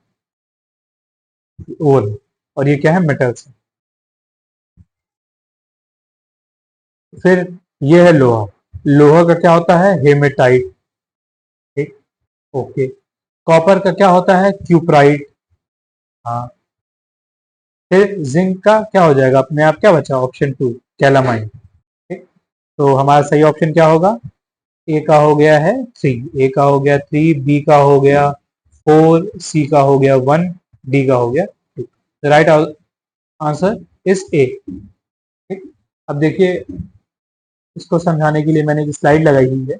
ओर। और ये क्या है, मेटल्स है। फिर ये है लोहा। लोहा का क्या होता है, हेमेटाइट, ठीक, ओके। कॉपर का क्या होता है, क्यूप्राइट, हाँ। फिर जिंक का क्या हो जाएगा, अपने आप क्या बचा, ऑप्शन 2, कैलामाइन, ठीक। तो हमारा सही ऑप्शन क्या होगा, ए का हो गया है 3, ए का हो गया 3, बी का हो गया 4, सी का हो गया 1, डी का हो गया 2। राइट आंसर इज ए, ठीक। अब देखिए इसको समझाने के लिए मैंने एक स्लाइड लगाई हुई है।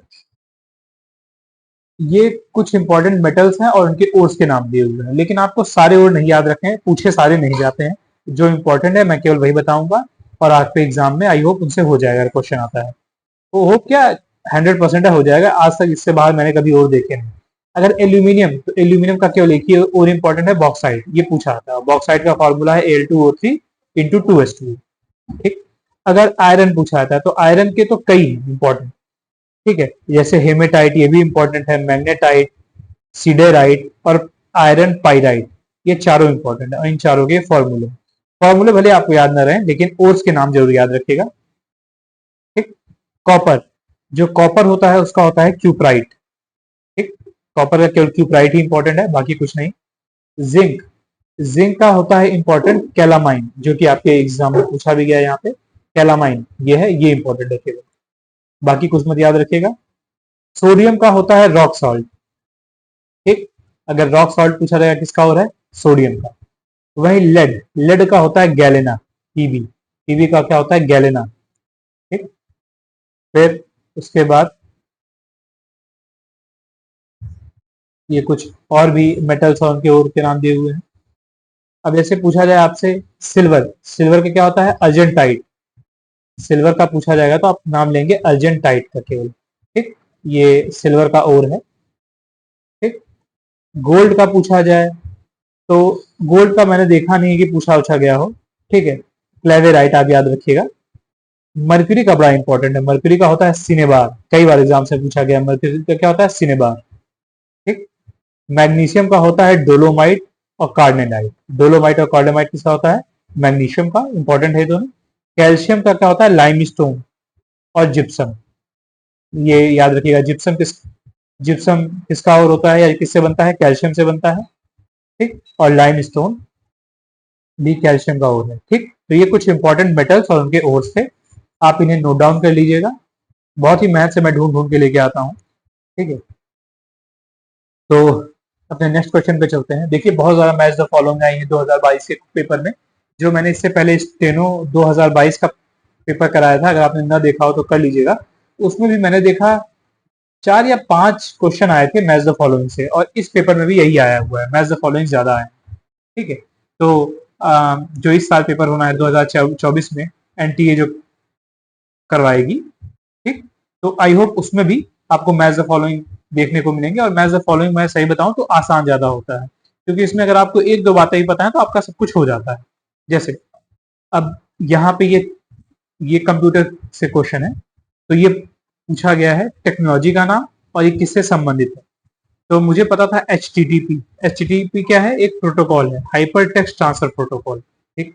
ये कुछ इंपॉर्टेंट मेटल्स हैं और उनके ओर्स के नाम दिए हुए हैं, लेकिन आपको सारे ओर नहीं याद रखे हैं, पूछे सारे नहीं जाते हैं। जो इंपॉर्टेंट है मैं केवल वही बताऊंगा, और आपके एग्जाम में आई होप उनसे हो जाएगा अगर क्वेश्चन आता है। तो होप क्या, 100% हो जाएगा। आज तक इससे बाहर मैंने कभी और देखे नहीं। अगर एल्यूमिनियम, तो एल्यूमिनियम का केवल एक ही और इंपॉर्टेंट है, बॉक्साइट। ये पूछा था, बॉक्साइट का फॉर्मूला है Al2O3 इंटू 2s2, ठीक। अगर आयरन पूछा था तो आयरन के तो कई इंपॉर्टेंट, ठीक है, जैसे हेमेटाइट, ये भी इंपॉर्टेंट है, मैग्नेटाइट, सीडेराइट और आयरन पाइराइट। ये चारों इंपॉर्टेंट है, और इन चारों के फॉर्मूले, फॉर्मूले भले आपको याद ना रहे लेकिन ओर्स के नाम जरूर याद रखिएगा, ठीक। कॉपर, जो कॉपर होता है उसका होता है क्यूप्राइट, ठीक। कॉपर का केवल क्यूप्राइट ही इंपॉर्टेंट है, बाकी कुछ नहीं। जिंक, जिंक का होता है इंपॉर्टेंट कैलामाइन, जो कि आपके एग्जाम में पूछा भी गया है यहाँ पे। कैलामाइन ये है, ये इंपॉर्टेंट है केवल, बाकी कुछ मत याद रखिएगा। सोडियम का होता है रॉक सॉल्ट, ठीक। अगर रॉक सॉल्ट पूछा जाएगा किसका हो रहा है, सोडियम का। वही लेड, लेड का होता है गैलेना, पीबी, पीबी का क्या होता है, गैलेना, ठीक। फिर उसके बाद ये कुछ और भी मेटल्स और उनके और के नाम दिए हुए हैं। अब जैसे पूछा जाए आपसे सिल्वर, सिल्वर का क्या होता है? अर्जेंटाइट। सिल्वर का पूछा जाएगा तो आप नाम लेंगे अर्जेंटाइट का केवल। ठीक, ये सिल्वर का ओर है। ठीक, गोल्ड का पूछा जाए तो गोल्ड का मैंने देखा नहीं है कि पूछा गया हो। ठीक है, क्लेवेराइट आप याद रखिएगा। मर्क्यूरी का बड़ा इंपॉर्टेंट है, मर्क्यूरी का होता है सिनेबार, कई बार एग्जाम से पूछा गया, मर्क्यूरी का क्या होता है? सिनेबार। ठीक, मैग्नीशियम का होता है डोलोमाइट और कार्डेनाइट। डोलोमाइट और कार्डेनाइट किसका होता है? मैग्नीशियम का, इंपॉर्टेंट है दोनों। कैल्शियम का क्या होता है? लाइमस्टोन और जिप्सम, ये याद रखिएगा। जिप्सम किसका और होता है या किससे बनता है? कैल्शियम से बनता है। ठीक, और लाइमस्टोन भी कैल्शियम का और है। ठीक, तो ये कुछ इंपॉर्टेंट मेटल्स और उनके ओर्स थे, आप इन्हें नोट डाउन कर लीजिएगा। बहुत ही मैथ से मैं ढूंढ ढूंढ के लेके आता हूँ। ठीक है, तो अपने नेक्स्ट क्वेश्चन पे चलते हैं। देखिए बहुत ज़्यादा मैच द फॉलोइंग आई है 2022 के पेपर में, जो मैंने इससे पहले स्टेनो 2022 का पेपर कराया था, अगर आपने ना देखा हो तो कर लीजिएगा। उसमें भी मैंने देखा 4 या 5 क्वेश्चन आए थे मैच द फॉलोइंग से, और इस पेपर में भी यही आया हुआ है, मैच द फॉलोइंग ज़्यादा आए। ठीक है, तो जो इस साल पेपर होना है 2024 में एनटीए जो करवाएगी, ठीक, तो आई होप उसमें भी आपको मैच द फॉलोइंग देखने को मिलेंगे। और मैच द फॉलोइंग मैं सही बताऊं तो आसान ज्यादा होता है, क्योंकि इसमें अगर आपको एक दो बातें ही पता है तो आपका सब कुछ हो जाता है। जैसे अब यहाँ पे ये कंप्यूटर से क्वेश्चन है, तो ये पूछा गया है टेक्नोलॉजी का नाम और ये किससे संबंधित है। तो मुझे पता था HTTP। HTTP क्या है? एक प्रोटोकॉल है, हाइपर टेक्स्ट ट्रांसफर प्रोटोकॉल। ठीक,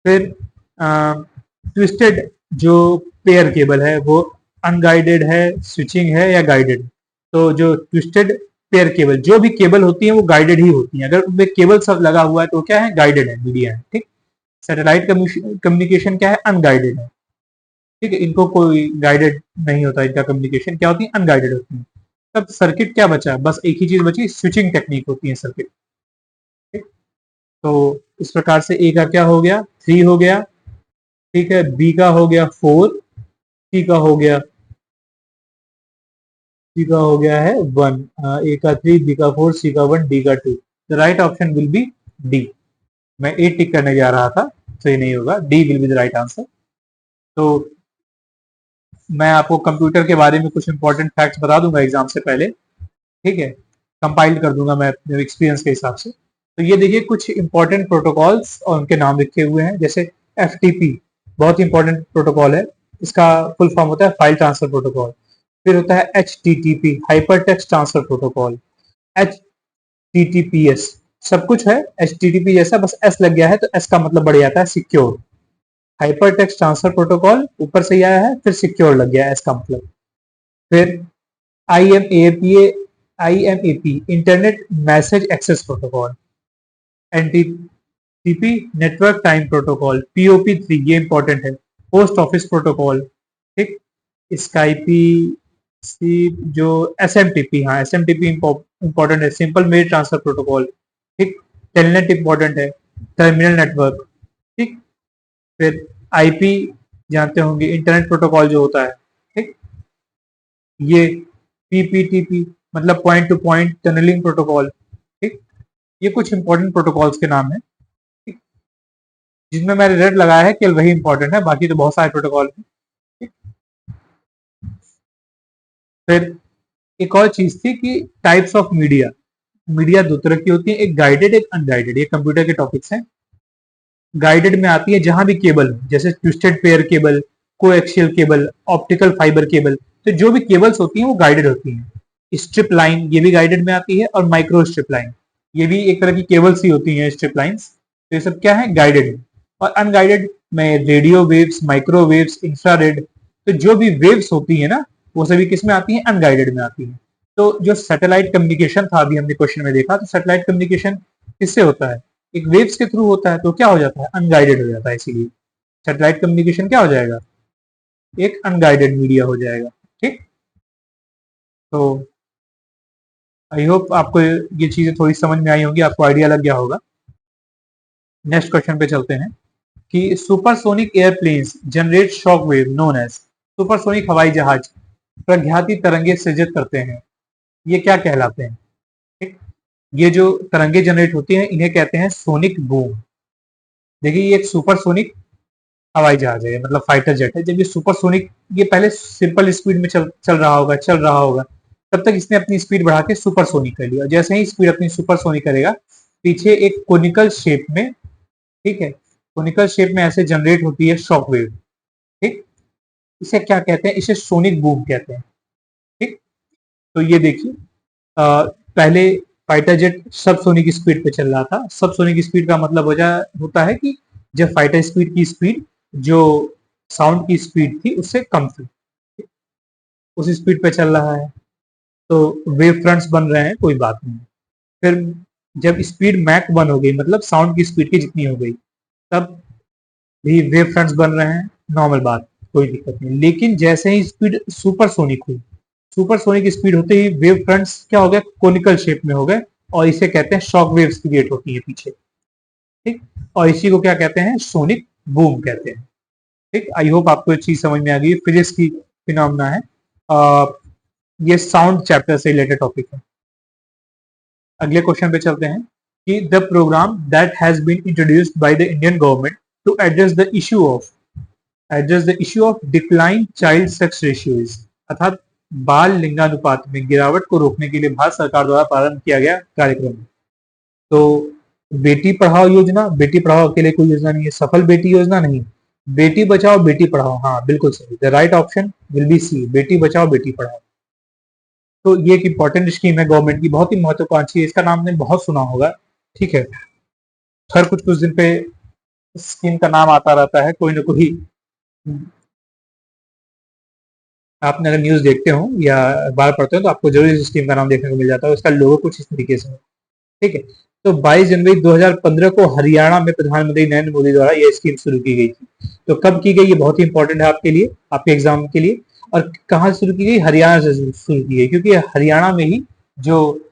फिर ट्विस्टेड जो पेयर केबल है वो अनगाइडेड है, स्विचिंग है या गाइडेड? तो जो ट्विस्टेड पेयर केबल, जो भी केबल होती है वो गाइडेड ही होती है। अगर उनमें केबल सब लगा हुआ है तो क्या है? गाइडेड है, मीडिया है। ठीक, सैटेलाइट कम्युनिकेशन क्या है? अनगाइडेड है। ठीक है, इनको कोई गाइडेड नहीं होता, इनका कम्युनिकेशन क्या होती है? अनगाइडेड होती है। तब सर्किट क्या बचा? बस एक ही चीज बची, स्विचिंग टेक्निक होती है सर्किट। ठीक, तो इस प्रकार से ए का क्या हो गया? 3 हो गया। ठीक है, बी का हो गया 4, सी का हो गया है 1। ए का 3, बी का 4, सी का 1, डी का 2। The right option will B D. मैं ए टिक करने जा रहा था, सही नहीं होगा, D will be the right answer. तो मैं आपको कंप्यूटर के बारे में कुछ इंपॉर्टेंट फैक्ट्स बता दूंगा एग्जाम से पहले। ठीक है, कंपाइल कर दूंगा मैं अपने एक्सपीरियंस के हिसाब से। तो ये देखिए कुछ इंपॉर्टेंट प्रोटोकॉल्स और उनके नाम लिखे हुए हैं। जैसे FTP बहुत इंपॉर्टेंट प्रोटोकॉल है, इसका फुल फॉर्म होता है फाइल ट्रांसफर प्रोटोकॉल। फिर होता है HTTP, hyper text transfer protocol. HTTPS सब कुछ है HTTP जैसा, बस S लग गया है तो S का मतलब बढ़ जाता है secure. Hyper text transfer protocol ऊपर से ही आया है, फिर सिक्योर लग गया है S का मतलब। फिर IMAP internet message access protocol. NTTP network time protocol. POP3 ये इंपॉर्टेंट है, पोस्ट ऑफिस प्रोटोकॉल। ठीक, स्काईपी सी जो SMTP, हाँ SMTP इंपॉर्टेंट है, सिंपल मेल ट्रांसफर प्रोटोकॉल। ठीक, टेलनेट इंपॉर्टेंट है, टर्मिनल नेटवर्क। ठीक, फिर IP जानते होंगे, इंटरनेट प्रोटोकॉल जो होता है। ठीक, ये PPTP मतलब point to point tunnelling protocol. ठीक, ये कुछ इंपॉर्टेंट प्रोटोकॉल्स के नाम है। ठीक, जिसमें मैंने रेड लगाया है केवल वही इंपॉर्टेंट है, बाकी तो बहुत सारे प्रोटोकॉल हैं। ठीक, फिर एक और चीज थी कि टाइप्स ऑफ मीडिया। मीडिया दो तरह की होती है, एक गाइडेड एक अनगाइडेड। ये कंप्यूटर के टॉपिक्स हैं। गाइडेड में आती है जहां भी केबल हो, जैसे twisted pair cable, coaxial cable, optical fibre cable. तो जो भी केबल्स होती हैं वो गाइडेड होती हैं। स्ट्रिप लाइन ये भी गाइडेड में आती है, और माइक्रो स्ट्रिप लाइन ये भी एक तरह की केबल्स ही होती हैं, स्ट्रिप लाइंस। तो ये सब क्या है? गाइडेड है। और अनगाइडेड में रेडियो वेव्स, माइक्रोवेव्स, इंफ्रारेड, तो जो भी वेव्स होती है ना वो सभी किस में आती हैं? अनगाइडेड में आती हैं। तो जो सैटेलाइट कम्युनिकेशन था अभी हमने क्वेश्चन में देखा, तो सैटेलाइट कम्युनिकेशन किससे होता है? एक वेव्स के थ्रू होता है, तो क्या हो जाता है? अनगाइडेड हो जाता है। इसीलिए सैटेलाइट कम्युनिकेशन क्या हो जाएगा? एक अनगाइडेड मीडिया हो जाएगा। ठीक, तो आई होप आपको ये चीजें थोड़ी समझ में आई होंगी, आपको आइडिया लग गया होगा। नेक्स्ट क्वेश्चन पे चलते हैं कि supersonic airplanes generate shock wave known as. Supersonic हवाई जहाज प्रज्ञाती तरंगे सृजित करते हैं, ये क्या कहलाते हैं? ठीक, ये जो तरंगे जनरेट होती हैं इन्हें कहते हैं सोनिक बूम। देखिए ये एक सुपरसोनिक हवाई जहाज है, मतलब फाइटर जेट है। जब ये सुपरसोनिक, ये पहले सिंपल स्पीड में चल रहा होगा, तब तक इसने अपनी स्पीड बढ़ा के सुपरसोनिक कर लिया। जैसे ही स्पीड अपनी सुपरसोनिक करेगा, पीछे एक कोनिकल शेप में, ठीक है, कोनिकल शेप में ऐसे जनरेट होती है शॉक वेव। ठीक, इसे क्या कहते हैं? इसे सोनिक बूम कहते हैं। ठीक, तो ये देखिए, पहले फाइटर जेट सब सोनिक स्पीड पे चल रहा था। सब सोनिक स्पीड का मतलब होता है कि जब फाइटर स्पीड की स्पीड जो साउंड की स्पीड थी उससे कम थी, उस स्पीड पे चल रहा है, तो वेव फ्रंट्स बन रहे हैं, कोई बात नहीं। फिर जब स्पीड मैक 1 हो गई, मतलब साउंड की स्पीड की जितनी हो गई, तब भी वेव फ्रंट्स बन रहे हैं, नॉर्मल बात, कोई दिक्कत नहीं। लेकिन जैसे ही स्पीड सुपरसोनिक हुई, सुपरसोनिक स्पीड होते ही वेव फ्रंट्स क्या हो गए? कोनिकल शेप में हो गए, और इसे कहते हैं शॉक वेव्स क्रिएट होती है पीछे। ठीक, और इसी को क्या कहते हैं? सोनिक बूम कहते हैं। ठीक, आई होप आपको ये चीज समझ में आ गई। फिजिक्स की फिनोमेना है। आ, ये साउंड चैप्टर से रिलेटेड टॉपिक है। अगले क्वेश्चन पे चलते हैं कि the programme that has been introduced by the Indian government to address the issue of decline child sex ratios, अर्थात बाल लिंगानुपात में गिरावट को रोकने के लिए भारत सरकार द्वारा प्रारंभ किया गया कार्यक्रम। तो बेटी पढ़ाओ योजना, बेटी पढ़ाओ अकेले कोई योजना नहीं है, सफल बेटी योजना नहीं, बेटी बचाओ बेटी पढ़ाओ, हाँ बिल्कुल सही, the right option will be C, बेटी बचाओ बेटी पढ़ाओ। तो ये एक इंपॉर्टेंट स्कीम है गवर्नमेंट की, बहुत ही महत्वाकांक्षी है, इसका नाम आपने बहुत सुना होगा। ठीक है, हर कुछ कुछ दिन पे स्कीम का नाम आता रहता है, कोई ना कोई। आपने अगर न्यूज देखते हो या अखबार पढ़ते हो तो आपको जरूर इस स्कीम का नाम देखने को मिल जाता है। इसका लोगो कुछ इस तरीके से है। ठीक है, तो 22 जनवरी 2015 को हरियाणा में प्रधानमंत्री नरेंद्र मोदी द्वारा यह स्कीम शुरू की गई थी। तो कब की गई? ये बहुत ही इंपॉर्टेंट है आपके लिए, आपके एग्जाम के लिए। और कहाँ से शुरू की गई? हरियाणा से शुरू की गई, क्योंकि हरियाणा में ही जो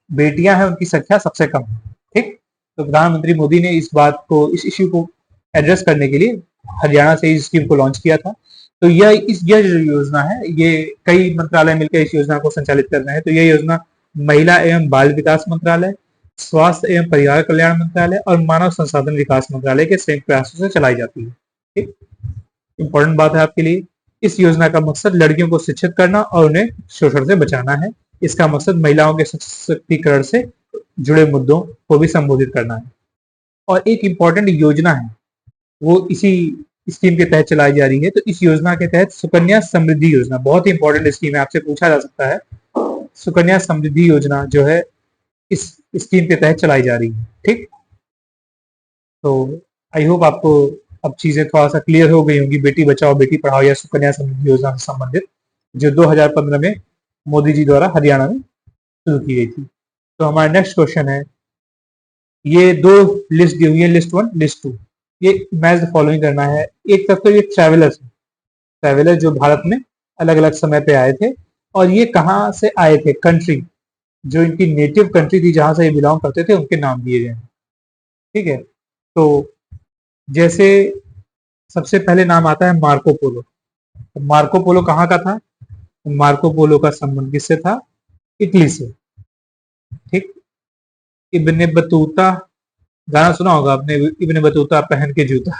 बेटियां हैं उनकी संख्या सबसे कम है। ठीक, तो प्रधानमंत्री मोदी ने इस बात को, इस इश्यू को एड्रेस करने के लिए हरियाणा से इस स्कीम को लॉन्च किया था। तो यह जो योजना है, ये कई मंत्रालय मिलकर इस योजना को संचालित कर रहे हैं। तो यह योजना महिला एवं बाल विकास मंत्रालय, स्वास्थ्य एवं परिवार कल्याण मंत्रालय और मानव संसाधन विकास मंत्रालय के संयुक्त प्रयासों से चलाई जाती है। ठीक, इंपॉर्टेंट बात है आपके लिए। इस योजना का मकसद लड़कियों को शिक्षित करना और उन्हें शोषण से बचाना है। इसका मकसद महिलाओं के सशक्तिकरण से जुड़े मुद्दों को भी संबोधित करना है। और एक इंपॉर्टेंट योजना है, वो इसी स्कीम के तहत चलाई जा रही है। तो इस योजना के तहत सुकन्या समृद्धि योजना, बहुत ही इंपॉर्टेंट स्कीम है, आपसे पूछा जा सकता है। सुकन्या समृद्धि योजना जो है इस स्कीम के तहत चलाई जा रही है। ठीक, तो आई होप आपको अब चीजें थोड़ा सा क्लियर हो गई होंगी, बेटी बचाओ बेटी पढ़ाओ या सुकन्या समृद्धि योजना से संबंधित, जो 2015 में मोदी जी द्वारा हरियाणा में शुरू की गई थी। तो हमारा नेक्स्ट क्वेश्चन है, ये दो लिस्ट दी हुई है, लिस्ट 1 लिस्ट 2। ये मैच द फॉलोइंग करना है। एक तरफ तो ये ट्रैवलर्स है, ट्रैवलर जो भारत में अलग अलग समय पे आए थे, और ये कहाँ से आए थे? कंट्री, जो इनकी नेटिव कंट्री थी जहां से ये बिलोंग करते थे, उनके नाम दिए गए हैं। ठीक है, तो जैसे सबसे पहले नाम आता है मार्को पोलो। तो मार्को पोलो कहाँ का था? मार्को पोलो का संबंध किससे था? इटली से। ठीक, इब्ने बतूता, गाना सुना होगा आपने, इब्ने बतूता पहन के जूता,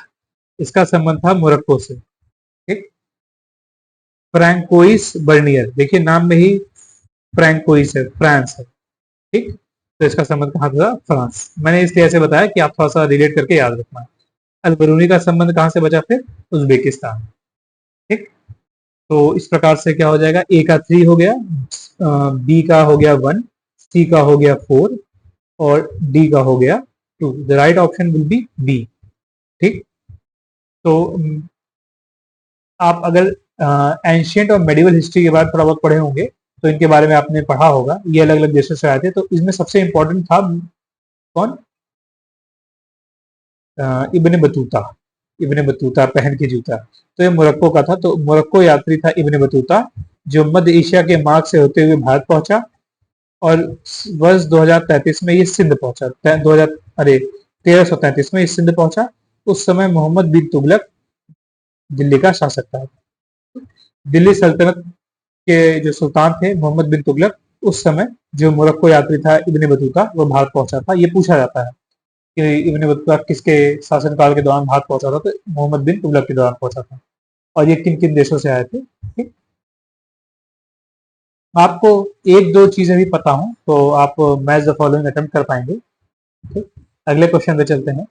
इसका संबंध था मोरक्को से। ठीक, फ्रैंकोइस बर्नियर, देखिए नाम में ही फ्रैंकोइस है, फ्रांस है। ठीक, तो इसका संबंध कहाँ था? फ्रांस। मैंने इसलिए ऐसे बताया कि आप थोड़ा सा रिलेट करके याद रखना। अलबरूनी का संबंध कहाँ से बचा? फिर उज्बेकिस्तान। ठीक, तो इस प्रकार से क्या हो जाएगा? ए का 3 हो गया, बी का हो गया 1, सी का हो गया 4 और डी का हो गया 2। The right option will be B. ठीक, तो आप अगर एंशियंट और मेडिवल हिस्ट्री के बारे में थोड़ा बहुत पढ़े होंगे तो इनके बारे में आपने पढ़ा होगा। ये अलग अलग देशों से आए थे, तो इसमें सबसे इंपॉर्टेंट था कौन? Ibn Battuta. इब्ने बतूता पहन के जूता, तो ये मोरक्को का था। तो मोरक्को यात्री था इब्ने बतूता, जो मध्य एशिया के मार्ग से होते हुए भारत पहुंचा, और वर्ष 2033 में ये सिंध पहुंचा। 1333 में ये सिंध पहुंचा। उस समय मोहम्मद बिन तुगलक दिल्ली का शासक था। दिल्ली सल्तनत के जो सुल्तान थे मोहम्मद बिन तुगलक, उस समय जो मोरक्को यात्री था इब्ने बतूता वो भारत पहुंचा था। ये पूछा जाता है कि इब्ने बतूता किसके शासनकाल के दौरान भारत पहुंचा था, तो मोहम्मद बिन तुगलक के दौरान पहुंचा था। और ये किन किन देशों से आए थे। ठीक, आपको एक दो चीजें भी पता हो तो आप मैच द फॉलोइंग अटेम्प्ट कर पाएंगे। ठीक, अगले क्वेश्चन पे चलते हैं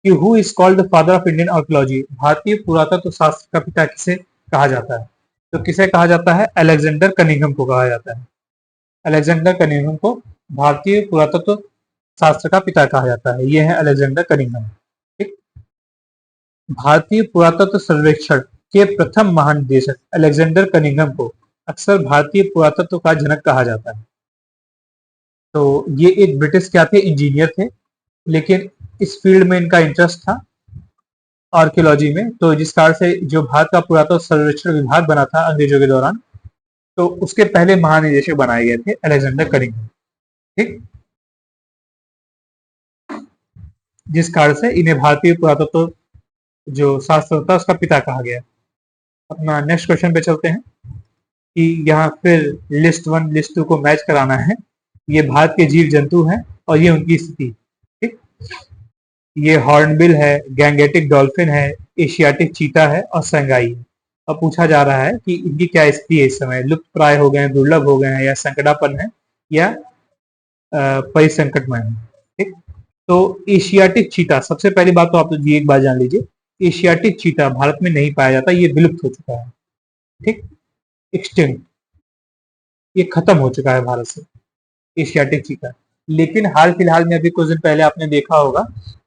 कि who is called the father of Indian archaeology. भारतीय पुरातत्व शास्त्र का पिता किसे कहा जाता है? तो किसे कहा जाता है? अलेक्जेंडर कनिंघम को कहा जाता है। अलेक्जेंडर कनिंघम को भारतीय पुरातत्व शास्त्र का पिता कहा जाता है। ये है अलेक्जेंडर कनिंघम। ठीक, भारतीय पुरातत्व सर्वेक्षण के प्रथम महानिदेशक अलेक्जेंडर कनिंघम को अक्सर भारतीय पुरातत्व का जनक कहा जाता है। तो ये एक ब्रिटिश क्या थे? इंजीनियर थे, लेकिन इस फील्ड में इनका इंटरेस्ट था आर्कियोलॉजी में। तो जिस कारण से जो भारत का पुरातत्व सर्वेक्षण विभाग बना था अंग्रेजों के दौरान, तो उसके पहले महानिदेशक बनाए गए थे अलेक्जेंडर कनिंघम। ठीक, जिस कारण से इन्हें भारतीय पुरातत्व जो शास्त्र होता है उसका पिता कहा गया। अपना नेक्स्ट क्वेश्चन पे चलते हैं कि यहाँ फिर लिस्ट 1 लिस्ट 2 को मैच कराना है। ये भारत के जीव जंतु हैं और ये उनकी स्थिति। ठीक, ये हॉर्नबिल है, गैंगेटिक डॉल्फिन है, एशियाटिक चीता है और संगाई है। अब पूछा जा रहा है कि इनकी क्या स्थिति है इस समय, लुप्त प्राय हो गए हैं, दुर्लभ हो गए हैं, या संकटापन्न है, या परिसंकट में है। ठीक, तो एशियाटिक चीता, सबसे पहली बात तो आप ये एक बात जान लीजिए, एशियाटिक चीता भारत में नहीं पाया जाता, ये विलुप्त हो चुका है। ठीक, एक्सटिंक्ट, ये खत्म हो चुका है भारत से एशियाटिक चीता। लेकिन हाल फिलहाल में अभी कुछ दिन पहले आपने देखा होगा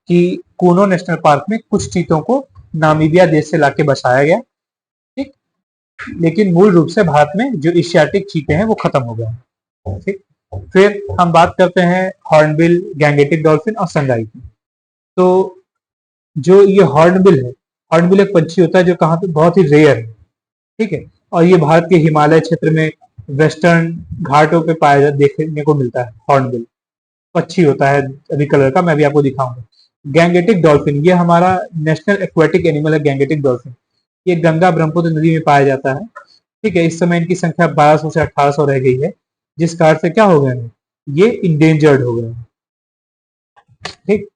कि कूनो नेशनल पार्क में कुछ चीतों को नामीबिया देश से लाके बसाया गया। ठीक, लेकिन मूल रूप से भारत में जो एशियाटिक चीते हैं वो खत्म हो गए। ठीक, फिर हम बात करते हैं हॉर्नबिल, गैंगेटिक डॉल्फिन और संगाई की। तो जो ये हॉर्नबिल है, हॉर्नबिल एक पंछी होता है जो कहाँ पे बहुत ही रेयर है। ठीक है, और ये भारत के हिमालय क्षेत्र में वेस्टर्न घाटों पे पाया देखने को मिलता है। हॉर्नबिल पक्षी होता है अभी कलर का, मैं भी आपको दिखाऊंगा। गैंगेटिक डॉल्फिन, ये हमारा नेशनल एक्वेटिक एनिमल है। गैंगेटिक डॉल्फिन ये गंगा ब्रह्मपुत्र नदी में पाया जाता है। ठीक है, इस समय इनकी संख्या 1200 से 1800 रह गई है, जिस कारण से क्या हो गए हैं, ये इंडेंजर्ड हो गए हैं। ठीक,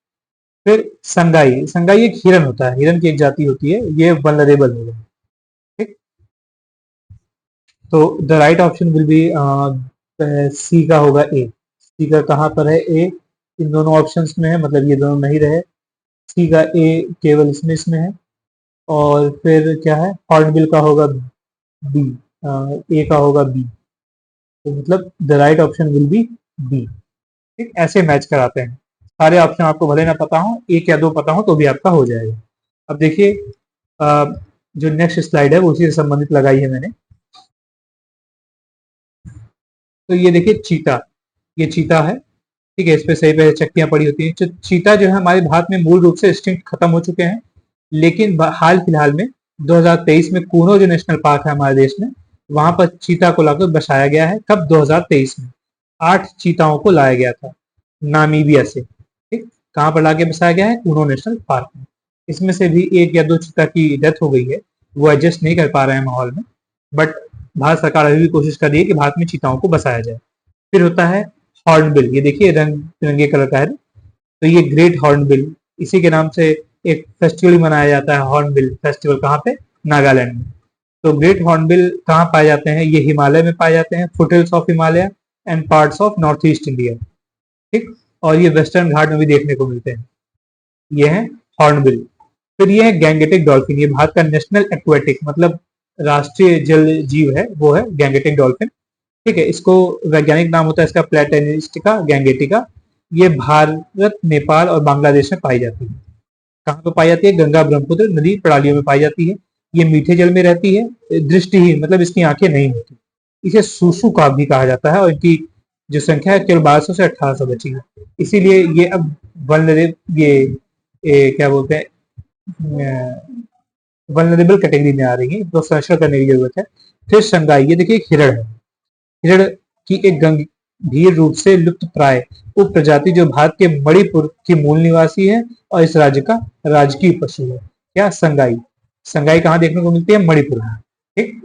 फिर संगाई, संगाई एक हिरन होता है, हिरन की एक जाति होती है, ये वल्नरेबल हो गए। ठीक, तो the right option will be C का होगा ए। सी का कहाँ पर है? ए इन दोनों ऑप्शंस में है, मतलब ये दोनों नहीं रहे। सी का ए केवल इसमें है। और फिर क्या है? हॉर्नबिल का होगा बी, ए का होगा बी। तो मतलब the right option will be B. ठीक, ऐसे मैच कराते हैं। सारे ऑप्शन आपको भले ना पता हो, एक या दो पता हो तो भी आपका हो जाएगा। अब देखिए जो नेक्स्ट स्लाइड है वो उसी से संबंधित लगाई है मैंने। तो ये देखिए चीता, ये चीता है। ठीक है, इस पे सही पे चक्कियां पड़ी होती हैं। चीता जो है हमारे भारत में मूल रूप से एक्सटिंक्ट खत्म हो चुके हैं, लेकिन हाल फिलहाल में 2023 में कूनो जो नेशनल पार्क है हमारे देश में, वहां पर चीता को लाकर बसाया गया है। कब? 2023 में 8 चीताओं को लाया गया था नामीबिया से। ठीक, कहाँ पर लाके बसाया गया है? कूनो नेशनल पार्क में। इसमें से भी एक या दो चीता की डेथ हो गई है, वो एडजस्ट नहीं कर पा रहे हैं माहौल में, बट भारत सरकार अभी भी कोशिश कर रही है कि भारत में चीताओं को बसाया जाए। फिर होता है हॉर्नबिल, ये देखिए रंग बिरंगे कलर का है। तो ये ग्रेट हॉर्नबिल, इसी के नाम से एक फेस्टिवल मनाया जाता है, हॉर्नबिल फेस्टिवल। कहाँ पे? नागालैंड में। तो ग्रेट हॉर्नबिल कहाँ पाए जाते हैं? ये हिमालय में पाए जाते हैं, foothills of Himalaya and parts of north east India. ठीक, और ये वेस्टर्न घाट में भी देखने को मिलते हैं। ये है हॉर्नबिल। फिर ये है गैंगेटिक डॉल्फिन, ये भारत का नेशनल एक्वेटिक मतलब राष्ट्रीय जल जीव है, वो है गैंगेटिक डॉल्फिन। ठीक है, इसको वैज्ञानिक नाम होता है इसका प्लेटेनिस्टिका गैंगेटिका। ये भारत, नेपाल और बांग्लादेश में पाई जाती है। कहाँ पे पाई जाती है? गंगा ब्रह्मपुत्र नदी प्रणालियों में पाई जाती है। ये मीठे जल में रहती है, दृष्टिहीन मतलब इसकी आंखें नहीं होती। इसे सूसू का भी कहा जाता है और इनकी जो संख्या है केवल 1200 से 1800 बची है। इसीलिए ये अब वल्नरेबल, ये क्या बोलते हैं, वल्नरेबल कैटेगरी में आ रही है, तो संरक्षण करने की जरूरत है। फिर संगाई, ये देखिए एक हिरण है। हिरण की एक गंभीर रूप से लुप्त प्राय उप प्रजाति जो भारत के मणिपुर की मूल निवासी है और इस राज्य का राजकीय पशु है। क्या? संगाई। संगाई कहाँ देखने को मिलती है? मणिपुर में। ठीक,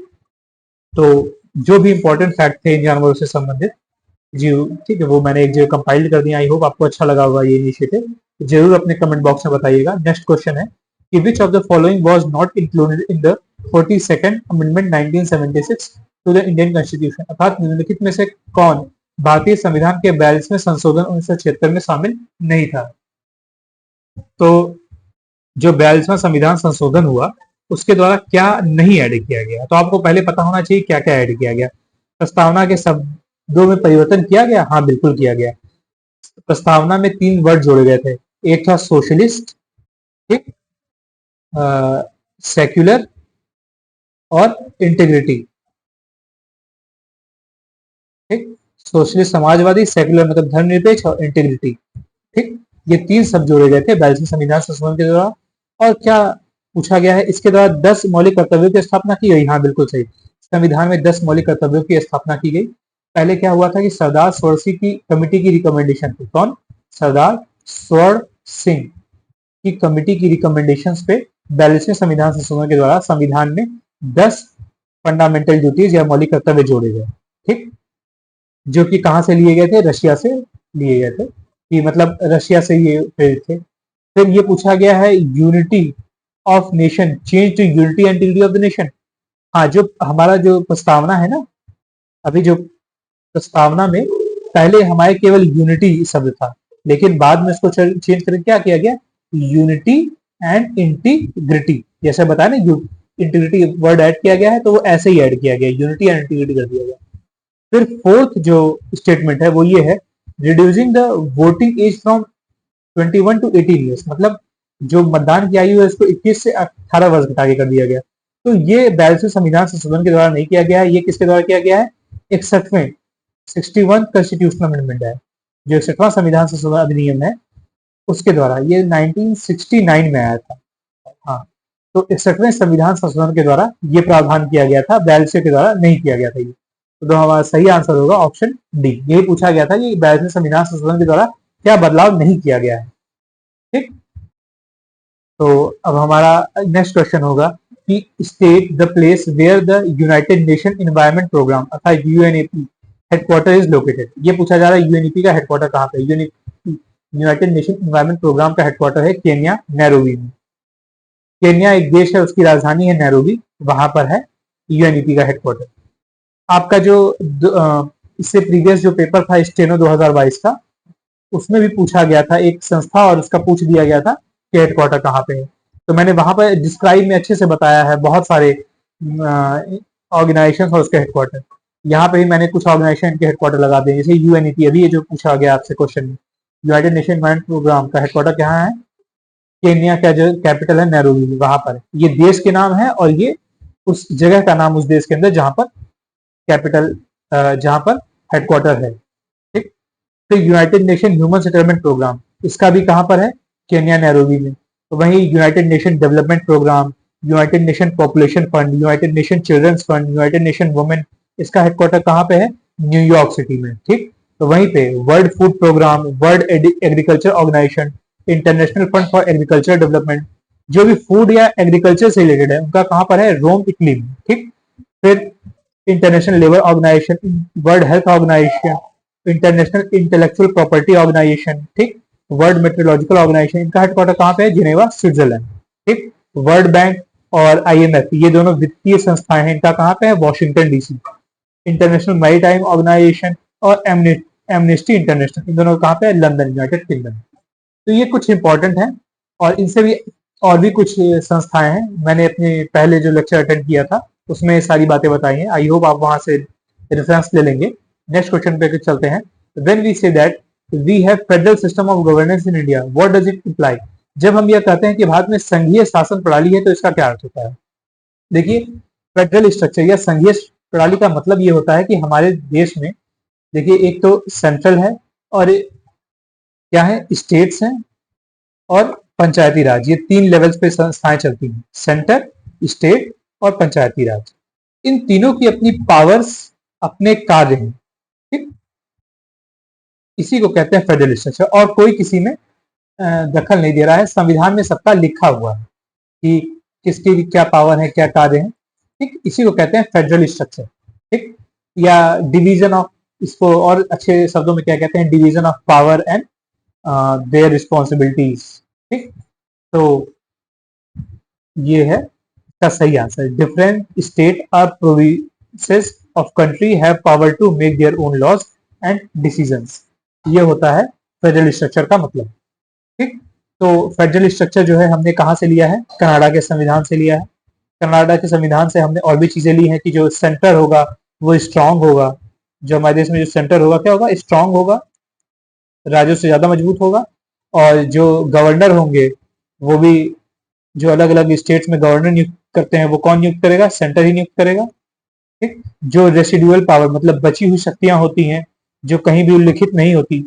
तो जो भी इंपॉर्टेंट फैक्ट थे इन जानवरों से संबंधित जी, ठीक है, वो मैंने एक जगह कंपाइल कर दिया। आई होप आपको अच्छा लगा होगा ये इनिशिएटिव। जरूर अपने कमेंट बॉक्स में बताइएगा। नेक्स्ट क्वेश्चन है कि which of the following was not included in the 42nd amendment 1976 to the Indian constitution, अर्थात निम्नलिखित में से कौन भारतीय संविधान के 42वें संशोधन 1976 में शामिल नहीं था। तो जो 42वां संविधान संशोधन हुआ उसके द्वारा क्या नहीं ऐड किया गया, तो आपको पहले पता होना चाहिए क्या क्या ऐड किया गया। प्रस्तावना के शब्दों में परिवर्तन किया गया, हाँ बिल्कुल किया गया। प्रस्तावना में 3 वर्ड जोड़े गए थे, एक था सोशलिस्ट, ठीक, सेक्युलर और इंटीग्रिटी। ठीक, सोशलिस्ट समाजवादी, सेक्युलर मतलब धर्मनिरपेक्ष, और इंटीग्रिटी। ठीक, ये 3 शब्द जोड़े गए थे 42वें संविधान संशोधन के द्वारा। और क्या पूछा गया है, इसके द्वारा 10 मौलिक कर्तव्यों की स्थापना की गई, हाँ बिल्कुल सही। संविधान में 10 मौलिक कर्तव्यों की स्थापना की गई। पहले क्या हुआ था कि सरदार स्वर्ण सिंह की कमेटी की रिकमेंडेशन थी, कौन, सरदार स्वर्ण सिंह की कमेटी की रिकमेंडेशन पे 42वें संविधान संशोधन के द्वारा संविधान में 10 फंडामेंटल ड्यूटीज या मौलिक कर्तव्य जोड़े गए। ठीक, जो कि कहां से लिए गए थे, रशिया से लिए गए थे, कि मतलब रशिया से ये प्रेरित थे। फिर ये पूछा गया है unity of nation change to unity and integrity of the nation. हाँ, जो हमारा जो प्रस्तावना है ना, अभी जो प्रस्तावना में पहले हमारे केवल यूनिटी शब्द था, लेकिन बाद में इसको चेंज करके क्या किया गया, यूनिटी एंड इंटीग्रिटी, जैसे बताया ना, इंटीग्रिटी वर्ड ऐड किया गया है तो वो ऐसे ही ऐड किया गया, यूनिटी एंड इंटीग्रिटी कर दिया गया। फिर फोर्थ जो स्टेटमेंट है वो ये है, reducing the voting age from 21 to 18 years, मतलब जो मतदान की आयु है उसको 21 से 18 वर्ष घटा के कर दिया गया। तो ये 42वें संविधान संशोधन के द्वारा नहीं किया गया है, ये किसके द्वारा किया गया है, 61वें 61 कॉन्स्टिट्यूशनल अमेंडमेंट है, जो 61वां संविधान संशोधन अधिनियम है उसके द्वारा, ये 1969 में आया था। हाँ, तो 61वें संविधान संशोधन के द्वारा ये प्रावधान किया गया था, 42वें के द्वारा नहीं किया गया था ये। तो हमारा सही आंसर होगा ऑप्शन डी। यही पूछा गया था कि 42वें संविधान संशोधन के द्वारा क्या बदलाव नहीं किया गया है। ठीक, तो अब हमारा नेक्स्ट क्वेश्चन होगा कि state the place where the United Nation Environment Programme अर्थात यूएनईपी हेडक्वार्टर इज लोकेटेड। ये पूछा जा रहा है यूएनईपी का हेडक्वार्टर कहाँ पे, यूनाइटेड नेशन एनवायरनमेंट प्रोग्राम का हेडक्वार्टर है केन्या नैरोबी में। केन्या एक देश है, उसकी राजधानी है नैरोबी, वहां पर है यूएनईपी का हेडक्वार्टर। आपका जो इससे प्रीवियस जो पेपर था स्टेनो 2022 का, उसमें भी पूछा गया था एक संस्था और उसका पूछ दिया गया था कि हेडक्वार्टर कहाँ पे है। तो मैंने वहां पर डिस्क्राइब में अच्छे से बताया है बहुत सारे ऑर्गेनाइजेशन और उसके हेडक्वार्टर। यहाँ पे भी मैंने कुछ ऑर्गेनाइजेशन के हेडक्वार्टर लगा दिए, जैसे यूएनईपी, अभी ये जो पूछा गया आपसे क्वेश्चन में, यूनाइटेड नेशन एनवायरनमेंट प्रोग्राम का हेडक्वार्टर कहाँ है, केन्या का जो कैपिटल है नैरोबी, वहां पर। ये देश के नाम है और ये उस जगह का नाम उस देश के अंदर जहां पर कैपिटल, जहां पर हेडक्वार्टर है। ठीक, तो United Nation human settlement programme, इसका भी कहां पर है, केन्या नैरोबी में। तो वहीं United Nation development programme, United Nation population fund, United Nation children's fund, United Nation women, इसका हेडक्वार्टर कहां पे है, न्यूयॉर्क सिटी में। ठीक, तो वहीं पे world food programme, world agriculture organisation, international fund for agriculture development, जो भी फूड या एग्रीकल्चर से रिलेटेड है उनका कहां पर है, रोम इटली में। ठीक, फिर international labour organisation, world health organisation, international intellectual property organisation, ठीक, वर्ल्ड मेट्रोलॉजिकल ऑर्गेनाइजेशन, इनका हेडक्वार्टर कहाँ पे है, जिनेवा स्विट्जरलैंड। ठीक, वर्ल्ड बैंक और आईएमएफ, ये दोनों वित्तीय संस्थाएं हैं, इनका कहाँ पे है, Washington DC. International maritime organisation और एमनेस्टी इंटरनेशनल, इन दोनों कहाँ पे है, लंदन, यूनाइटेड किंगडम। तो ये कुछ इंपॉर्टेंट है, और इनसे भी और भी कुछ संस्थाएं हैं, मैंने अपने पहले जो लेक्चर अटेंड किया था उसमें सारी बातें बताई हैं, आई होप आप वहां से रेफरेंस ले लेंगे। नेक्स्ट क्वेश्चन पे चलते हैं। When we say that we have federal system of governance in India, what does it imply. जब हम यह कहते हैं कि भारत में संघीय शासन प्रणाली है तो इसका क्या अर्थ होता है। देखिए, फेडरल स्ट्रक्चर या संघीय प्रणाली का मतलब ये होता है कि हमारे देश में, देखिए, एक तो सेंट्रल है और क्या है, स्टेट्स हैं और पंचायती राज, ये 3 लेवल्स पे संस्थाएं चलती हैं, सेंटर, स्टेट और पंचायती राज। इन तीनों की अपनी पावर्स, अपने कार्य हैं। ठीक, इसी को कहते हैं फेडरल स्ट्रक्चर, और कोई किसी में दखल नहीं दे रहा है, संविधान में सबका लिखा हुआ है कि किसकी क्या पावर है, क्या कार्य है। ठीक, इसी को कहते हैं फेडरल स्ट्रक्चर। ठीक, या डिवीजन ऑफ इसको और अच्छे शब्दों में क्या कहते हैं, division of power and their responsibilities. ठीक, तो ये है इसका सही आंसर। डिफरेंट स्टेट और provinces of country have power to make their own laws and decisions. ये होता है फेडरल स्ट्रक्चर का मतलब। ठीक, तो फेडरल स्ट्रक्चर जो है हमने कहाँ से लिया है, कनाडा के संविधान से लिया है। कनाडा के संविधान से हमने और भी चीजें ली हैं कि जो सेंटर होगा वो स्ट्रांग होगा, जो हमारे देश में जो सेंटर होगा क्या होगा, स्ट्रांग होगा, राज्यों से ज्यादा मजबूत होगा, और जो गवर्नर होंगे वो भी, जो अलग अलग स्टेट्स में गवर्नर नियुक्त करते हैं वो कौन नियुक्त करेगा, सेंटर ही नियुक्त करेगा। ठीक, जो रेसिडुअल पावर मतलब बची हुई शक्तियां होती हैं जो कहीं भी उल्लिखित नहीं होती,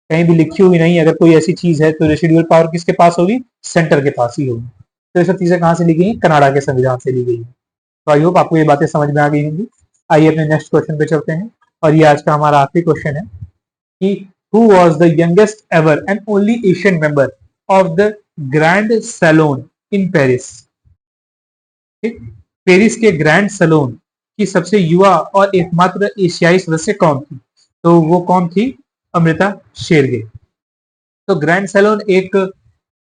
कहीं भी लिखी हुई नहीं, अगर कोई ऐसी चीज है तो रेसिडुअल पावर किसके पास होगी, सेंटर के पास ही होगी। तो ये सब चीजें कहाँ से ली गई, कनाडा के संविधान से ली गई है। तो आई होप आपको ये बातें समझ में आ गई होंगी। आइए अपने नेक्स्ट क्वेश्चन पे चलते हैं, और ये आज का हमारा आखिरी क्वेश्चन है कि who was the youngest ever and only Asian member of the Grand Salon in Paris। ठीक, पेरिस के ग्रैंड सैलोन की सबसे युवा और एकमात्र एशियाई सदस्य कौन थी, तो वो कौन थी, अमृता शेरगिल। तो ग्रैंड सैलोन एक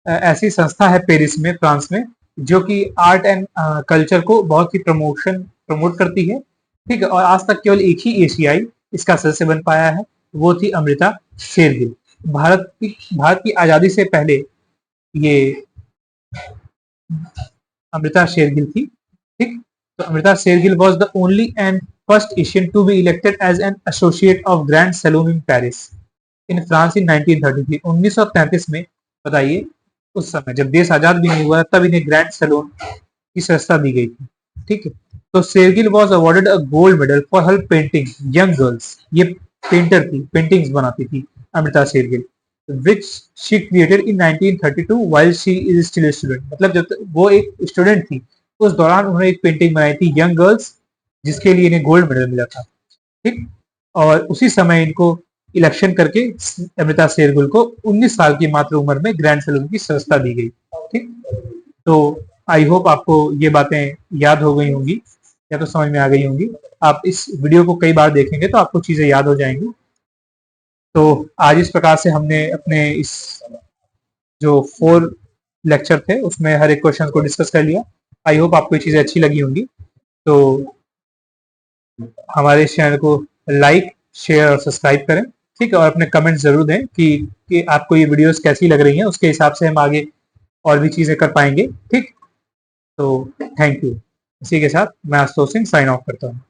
ऐसी संस्था है पेरिस में, फ्रांस में, जो कि आर्ट एंड कल्चर को बहुत ही प्रमोट करती है। ठीक है, और आज तक केवल एक ही एशियाई इसका सदस्य बन पाया है, वो थी अमृता शेरगिल। भारत की आजादी से पहले ये अमृता शेरगिल थी। ठीक, तो Amrita Shergil was the only and first Asian to be elected as an associate of grand salon in Paris in France in 1933। 1933 में, बताइए, उस समय जब देश आजाद भी नहीं हुआ तब इन्हें ग्रैंड सैलून की सदस्यता दी गई थी। ठीक है, तो Shergil was awarded a gold medal for her painting young girls. ये पेंटर थी, पेंटिंग्स बनाती थी Amrita Shergil, which she created in 1932 while she is still student. मतलब जब वो एक स्टूडेंट थी उस दौरान उन्होंने एक पेंटिंग बनाई थी यंग गर्ल्स, जिसके लिए इन्हें गोल्ड मेडल मिला था। ठीक, और उसी समय इनको इलेक्शन करके अमृता शेरगिल को 19 साल की मात्र उम्र में ग्रैंड सैलून की सदस्यता दी गई। ठीक, तो आई होप आपको ये बातें याद हो गई होंगी या तो समझ में आ गई होंगी। आप इस वीडियो को कई बार देखेंगे तो आपको चीजें याद हो जाएंगी। तो आज इस प्रकार से हमने अपने इस जो 4 लेक्चर थे उसमें हर एक क्वेश्चन को डिस्कस कर लिया। आई होप आपको ये चीजें अच्छी लगी होंगी। तो हमारे इस चैनल को लाइक, शेयर और सब्सक्राइब करें। ठीक है, और अपने कमेंट जरूर दें कि आपको ये वीडियोस कैसी लग रही हैं, उसके हिसाब से हम आगे और भी चीजें कर पाएंगे। ठीक, तो थैंक यू। इसी के साथ मैं आशुतोष सिंह साइन ऑफ करता हूँ।